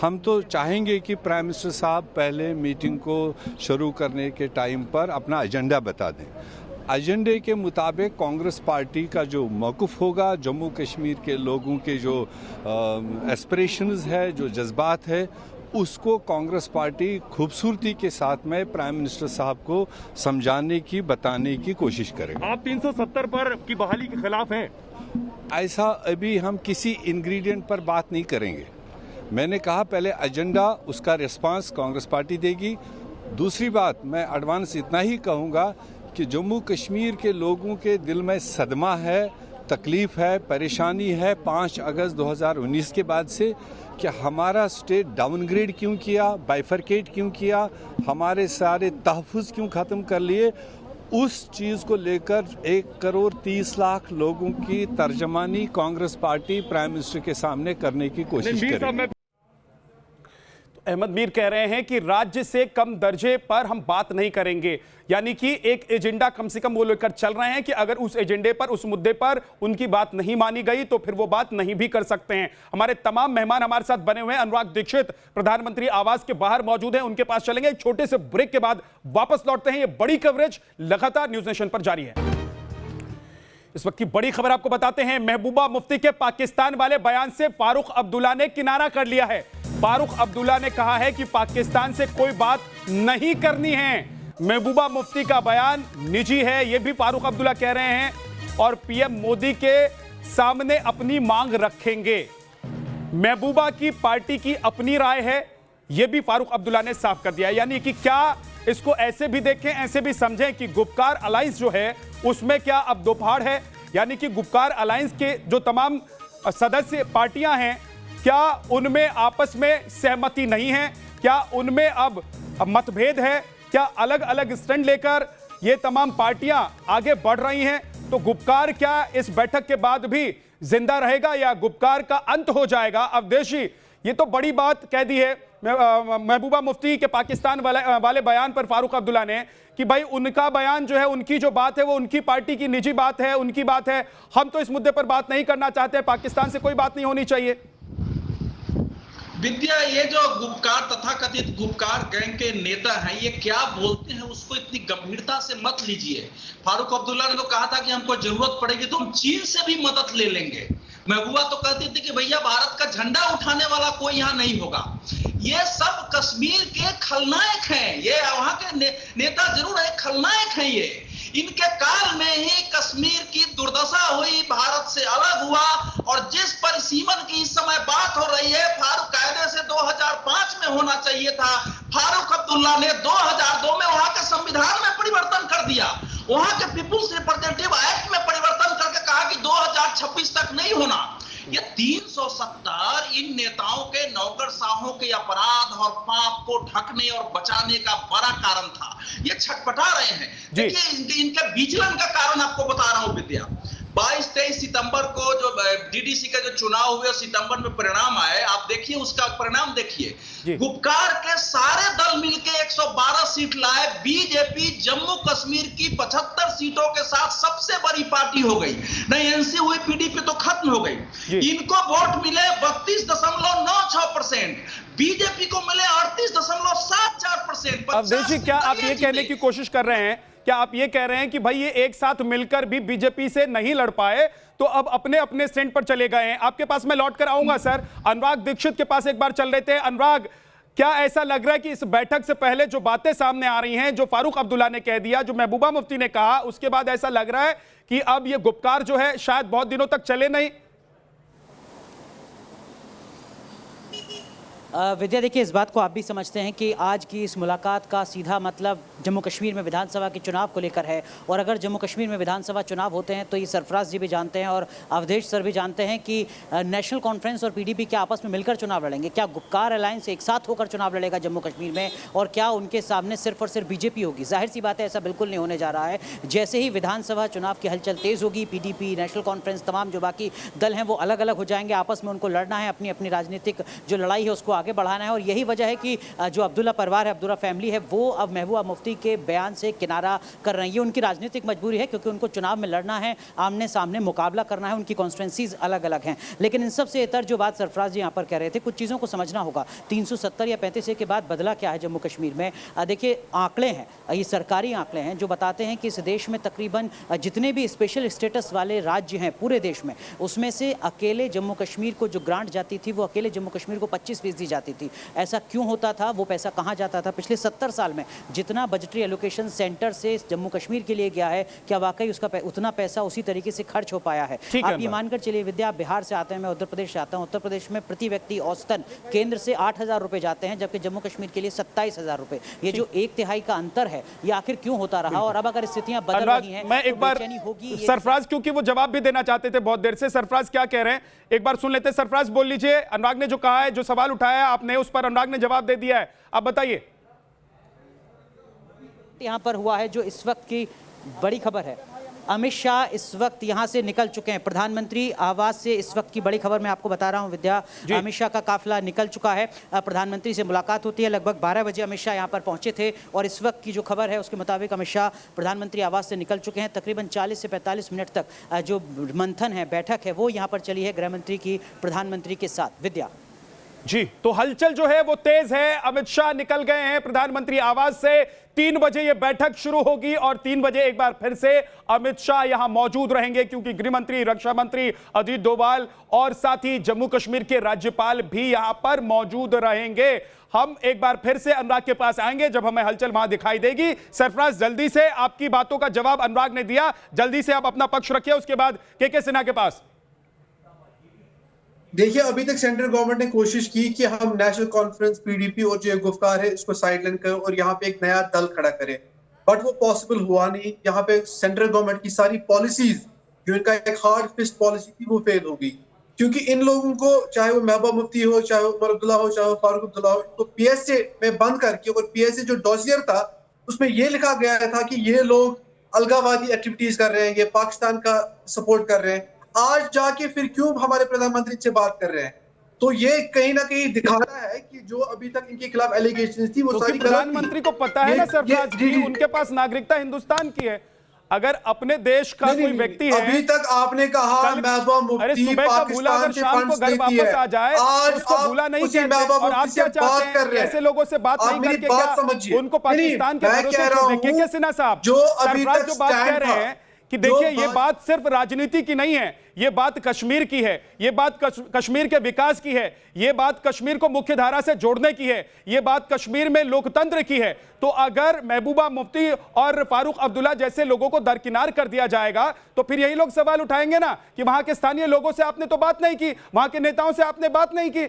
हम तो चाहेंगे कि प्राइम मिनिस्टर साहब पहले मीटिंग को शुरू करने के टाइम पर अपना एजेंडा बता दें। एजेंडे के मुताबिक कांग्रेस पार्टी का जो मौक़िफ़ होगा, जम्मू कश्मीर के लोगों के जो एस्पिरेशंस है, जो जज्बात है, उसको कांग्रेस पार्टी खूबसूरती के साथ में प्राइम मिनिस्टर साहब को समझाने की, बताने की कोशिश करेगा। आप 370 पर की बहाली के खिलाफ हैं? ऐसा अभी हम किसी इंग्रेडिएंट पर बात नहीं करेंगे। मैंने कहा पहले एजेंडा, उसका रिस्पांस कांग्रेस पार्टी देगी। दूसरी बात, मैं एडवांस इतना ही कहूँगा कि जम्मू कश्मीर के लोगों के दिल में सदमा है, तकलीफ़ है, परेशानी है 5 अगस्त 2019 के बाद से कि हमारा स्टेट डाउनग्रेड क्यों किया, बाइफरकेट क्यों किया, हमारे सारे तहफ़्फ़ुज़ क्यों ख़त्म कर लिए। उस चीज़ को लेकर 1,30,00,000 लोगों की तर्जमानी कांग्रेस पार्टी प्राइम मिनिस्टर के सामने करने की कोशिश करेगी। अहमद मीर कह रहे हैं कि राज्य से कम दर्जे पर हम बात नहीं करेंगे, यानी कि एक एजेंडा कम से कम वो लेकर चल रहे हैं कि अगर उस एजेंडे पर, उस मुद्दे पर उनकी बात नहीं मानी गई तो फिर वो बात नहीं भी कर सकते हैं। हमारे तमाम मेहमान हमारे साथ बने हुए हैं। अनुराग दीक्षित प्रधानमंत्री आवास के बाहर मौजूद हैं, उनके पास चलेंगे। एक छोटे से ब्रेक के बाद वापस लौटते हैं। ये बड़ी कवरेज लगातार न्यूज़ नेशन पर जारी है। इस वक्त की बड़ी खबर आपको बताते हैं। महबूबा मुफ्ती के पाकिस्तान वाले बयान से फारूक अब्दुल्ला ने किनारा कर लिया है। फारूक अब्दुल्ला ने कहा है कि पाकिस्तान से कोई बात नहीं करनी है। महबूबा मुफ्ती का बयान निजी है, यह भी फारूक अब्दुल्ला कह रहे हैं, और पीएम मोदी के सामने अपनी मांग रखेंगे। महबूबा की पार्टी की अपनी राय है, यह भी फारूक अब्दुल्ला ने साफ कर दिया। यानी कि क्या इसको ऐसे भी देखें, ऐसे भी समझें कि गुपकार अलायंस जो है उसमें क्या अब दोपहर है, यानी कि गुपकार अलायंस के जो तमाम सदस्य पार्टियां हैं, क्या उनमें आपस में सहमति नहीं है, क्या उनमें अब मतभेद है, क्या अलग अलग स्टैंड लेकर ये तमाम पार्टियां आगे बढ़ रही हैं। तो गुपकार क्या इस बैठक के बाद भी जिंदा रहेगा या गुपकार का अंत हो जाएगा? अवधेशी, ये तो बड़ी बात कह दी है महबूबा मुफ्ती के पाकिस्तान वाले बयान पर फारूक अब्दुल्ला ने कि भाई उनका बयान जो है, उनकी जो बात है वो उनकी पार्टी की निजी बात है, उनकी बात है, हम तो इस मुद्दे पर बात नहीं करना चाहते, पाकिस्तान से कोई बात नहीं होनी चाहिए। विद्या, ये जो गुपकार तथाकथित गुपकार गैंग के नेता हैं, ये क्या बोलते हैं उसको इतनी गंभीरता से मत लीजिए। फारूक अब्दुल्ला ने तो कहा था कि हमको जरूरत पड़ेगी तो हम चीन से भी मदद ले लेंगे। महबूबा तो कहती थी कि भैया भारत का झंडा उठाने वाला कोई यहाँ नहीं होगा। ये सब कश्मीर के खलनायक हैं, ये वहां के नेता जरूर है, खलनायक हैं ये। इनके काल में ही कश्मीर की दुर्दशा हुई, भारत से अलग हुआ, और जिस परिसीमन की इस समय बात हो रही है, फारूक कायदे से 2005 में होना चाहिए था। फारूक अब्दुल्ला ने 2002 में वहां के संविधान में परिवर्तन कर दिया, वहां के पीपुल्स रिप्रेजेंटेटिव एक्ट में परिवर्तन करके कहा कि 2026 तक नहीं होना। ये 370 इन नेताओं के नौकरशाहों के अपराध और पाप को ढकने और बचाने का बड़ा कारण था। ये छटपटा रहे हैं। देखिए इनके विचलन का कारण आपको बता रहा हूं विद्या। 22-23 सितंबर को जो डीडीसी का जो चुनाव हुए, सितंबर में परिणाम आए, आप देखिए उसका परिणाम देखिए। गुपकार के सारे दल मिलकर 112 सीट लाए। बीजेपी जम्मू कश्मीर की 75 सीटों के साथ सबसे बड़ी पार्टी हो गई। नहीं एनसी हुई, पीडीपी तो खत्म हो गई। इनको वोट मिले 32.96%, बीजेपी को मिले 38.74%। अवधेशी, क्या आप ये कहने की कोशिश कर रहे हैं, क्या आप ये कह रहे हैं कि भाई ये एक साथ मिलकर भी बीजेपी से नहीं लड़ पाए तो अब अपने अपने स्टैंड पर चले गए हैं? आपके पास मैं लौट कर आऊंगा सर। अनुराग दीक्षित के पास एक बार चल रहे थे। अनुराग, क्या ऐसा लग रहा है कि इस बैठक से पहले जो बातें सामने आ रही हैं, जो फारूक अब्दुल्ला ने कह दिया, जो महबूबा मुफ्ती ने कहा, उसके बाद ऐसा लग रहा है कि अब ये गुपकार जो है शायद बहुत दिनों तक चले नहीं? विद्या, देखिए इस बात को आप भी समझते हैं कि आज की इस मुलाकात का सीधा मतलब जम्मू कश्मीर में विधानसभा के चुनाव को लेकर है, और अगर जम्मू कश्मीर में विधानसभा चुनाव होते हैं तो ये सरफराज जी भी जानते हैं और अवधेश सर भी जानते हैं कि नेशनल कॉन्फ्रेंस और पीडीपी क्या आपस में मिलकर चुनाव लड़ेंगे? क्या गुपकार अलायंस एक साथ होकर चुनाव लड़ेगा जम्मू कश्मीर में, और क्या उनके सामने सिर्फ और सिर्फ बीजेपी होगी? जाहिर सी बात है ऐसा बिल्कुल नहीं होने जा रहा है। जैसे ही विधानसभा चुनाव की हलचल तेज़ होगी, पीडीपी, नेशनल कॉन्फ्रेंस, तमाम जो बाकी दल हैं वो अलग अलग हो जाएंगे, आपस में उनको लड़ना है, अपनी अपनी राजनीतिक जो लड़ाई है उसको आगे बढ़ाना है। और यही वजह है कि जो अब्दुल्ला परिवार है, अब्दुल्ला फैमिली है, वो अब महबूबा मुफ्ती के बयान से किनारा कर रही है। उनकी राजनीतिक मजबूरी है क्योंकि उनको चुनाव में लड़ना है, आमने सामने मुकाबला करना है, उनकी कॉन्स्टिट्यूंसीज अलग अलग हैं। लेकिन इन सबसे इतर जो बात सरफराज जी यहाँ पर कह रहे थे, कुछ चीज़ों को समझना होगा। 370 या 35 के बाद बदला क्या है जम्मू कश्मीर में? देखिए, आंकड़े हैं, ये सरकारी आंकड़े हैं जो बताते हैं कि इस देश में तकरीबन जितने भी स्पेशल स्टेटस वाले राज्य हैं पूरे देश में, उसमें से अकेले जम्मू कश्मीर को जो ग्रांट जाती थी वो अकेले जम्मू कश्मीर को 25% दी जाती थी। ऐसा क्यों होता था? वो पैसा कहाँ जाता था? पिछले 70 साल में जितना बजटरी एलोकेशन सेंटर से जम्मू कश्मीर के लिए गया है, क्या वाकई उसका उतना पैसा उसी तरीके से खर्च हो पाया है? आप ये मानकर चलिए, विद्या, आप बिहार से आते हैं, मैं उत्तर प्रदेश से आता हूँ। उत्तर प्रदेश में प्रति व्यक्ति औसतन केंद्र से 8,000 रुपए जाते हैं, जबकि जम्मू कश्मीर के लिए 27,000 रुपए। ये जो 1/3 का अंतर है, ये आखिर क्यों होता रहा? और अब अगर स्थितियां बदल रही हैं, मैं एक बार सरफराज, क्योंकि वो जवाब भी देना चाहते थे बहुत देर से, सरफराज क्या कह रहे हैं एक बार सुन लेते हैं। सरफराज बोल लीजिए, अनुराग ने जो कहा है, जो सवाल उठाया है आपने, उस पर अनुराग ने जवाब दे दिया है, आप बताइए। यहां पर हुआ है जो इस वक्त की बड़ी खबर है, अमित शाह इस वक्त यहां से निकल चुके हैं। प्रधानमंत्री आवास से इस वक्त की बड़ी खबर मैं आपको बता रहा हूं विद्या, अमित शाह का काफिला निकल चुका है। प्रधानमंत्री से मुलाकात होती है, लगभग 12 बजे अमित शाह यहां पर पहुंचे थे और इस वक्त की जो खबर है उसके मुताबिक अमित शाह प्रधानमंत्री आवास से निकल चुके हैं। तकरीबन 40 से 45 मिनट तक जो मंथन है, बैठक है, वो यहाँ पर चली है गृहमंत्री की प्रधानमंत्री के साथ। विद्या जी, तो हलचल जो है वो तेज है। अमित शाह निकल गए हैं प्रधानमंत्री आवास से। 3 बजे ये बैठक शुरू होगी और 3 बजे एक बार फिर से अमित शाह यहां मौजूद रहेंगे, क्योंकि गृह मंत्री, रक्षा मंत्री अजीत डोभाल और साथ ही जम्मू कश्मीर के राज्यपाल भी यहां पर मौजूद रहेंगे। हम एक बार फिर से अनुराग के पास आएंगे जब हमें हलचल वहां दिखाई देगी। सरफराज, जल्दी से आपकी बातों का जवाब अनुराग ने दिया, जल्दी से आप अपना पक्ष रखिए, उसके बाद के सिन्हा के पास। देखिए, अभी तक सेंट्रल गवर्नमेंट ने कोशिश की कि हम नेशनल कॉन्फ्रेंस, पीडीपी और जो गुफ्तार है उसको साइडलाइन करें और यहाँ पे एक नया दल खड़ा करें, बट वो पॉसिबल हुआ नहीं। यहाँ पे सेंट्रल गवर्नमेंट की सारी पॉलिसीज, जो इनका एक हार्ड फिस्ट पॉलिसी थी, वो फेल हो गई, क्योंकि इन लोगों को, चाहे वो महबूबा मुफ्ती हो, चाहे वो उमर अब्दुल्ला हो, चाहे वो फारूक अब्दुल्ला हो, तो पीएसए में बंद करके, और पीएसए जो डॉसियर था उसमें ये लिखा गया था कि ये लोग अलगाववादी एक्टिविटीज कर रहे हैं, ये पाकिस्तान का सपोर्ट कर रहे हैं। आज जाके फिर क्यों हमारे प्रधानमंत्री से बात कर रहे हैं? तो ये कहीं ना कहीं दिखाना है कि जो अभी तक इनके खिलाफ एलिगेशंस थी वो सारी गलत थी। प्रधानमंत्री को पता है ना सरफराज जी, उनके पास नागरिकता हिंदुस्तान की है। अगर अपने देश का कोई व्यक्ति है, अभी तक आपने कहा महबूबा मुफ्ती सुबह का भूला अगर शाम को घर वापस आ जाए, आज उसको भूला नहीं कहते। और आप क्या चाहते हैं? ऐसे लोगों से बात नहीं करके क्या उनको पाकिस्तान के भरोसे छोड़ दें? के सिन्हा साहब, सरफराज जो बात कह रहे हैं कि देखिए, ये बात सिर्फ राजनीति की नहीं है, ये बात कश्मीर की है, ये बात कश्मीर के विकास की है, ये बात कश्मीर को मुख्य धारा से जोड़ने की है, ये बात कश्मीर में लोकतंत्र की है। तो अगर महबूबा मुफ्ती और फारूक अब्दुल्ला जैसे लोगों को दरकिनार कर दिया जाएगा, तो फिर यही लोग सवाल उठाएंगे ना कि वहां के स्थानीय लोगों से आपने तो बात नहीं की, वहां के नेताओं से आपने बात नहीं की।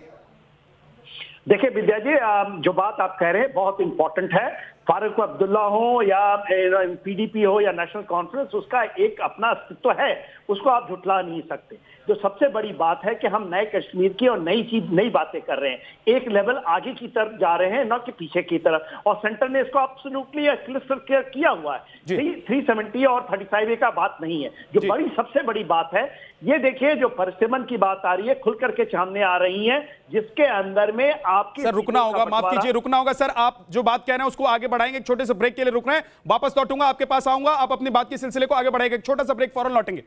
देखिए विद्या जी, जो बात आप कह रहे हैं बहुत इंपॉर्टेंट है। फारूक अब्दुल्ला हो या पीडीपी हो या नेशनल कॉन्फ्रेंस, उसका एक अपना अस्तित्व है, उसको आप झुठला नहीं सकते। जो सबसे बड़ी बात है कि हम नए कश्मीर की और नई बातें कर रहे हैं, एक लेवल आगे की तरफ जा रहे हैं, न कि पीछे की तरफ। और सेंटर ने इसको एब्सोल्युटली क्लियर किया हुआ है। 370 और 35A का बात नहीं है। जो बड़ी सबसे बड़ी बात है, ये देखिए, जो परिसीमन की बात आ रही है, खुल करके सामने आ रही है, जिसके अंदर में आपकी सर रुकना होगा, माफ कीजिए, रुकना होगा सर। आप जो बात कह रहे हैं उसको आगे बढ़ाएंगे, एक छोटे से ब्रेक के लिए रुक रहे हैं, वापस लौटूंगा, आपके पास आऊंगा, आप अपनी बात के सिलसिले को आगे बढ़ाएंगे। एक छोटा सा ब्रेक, फौरन लौटेंगे।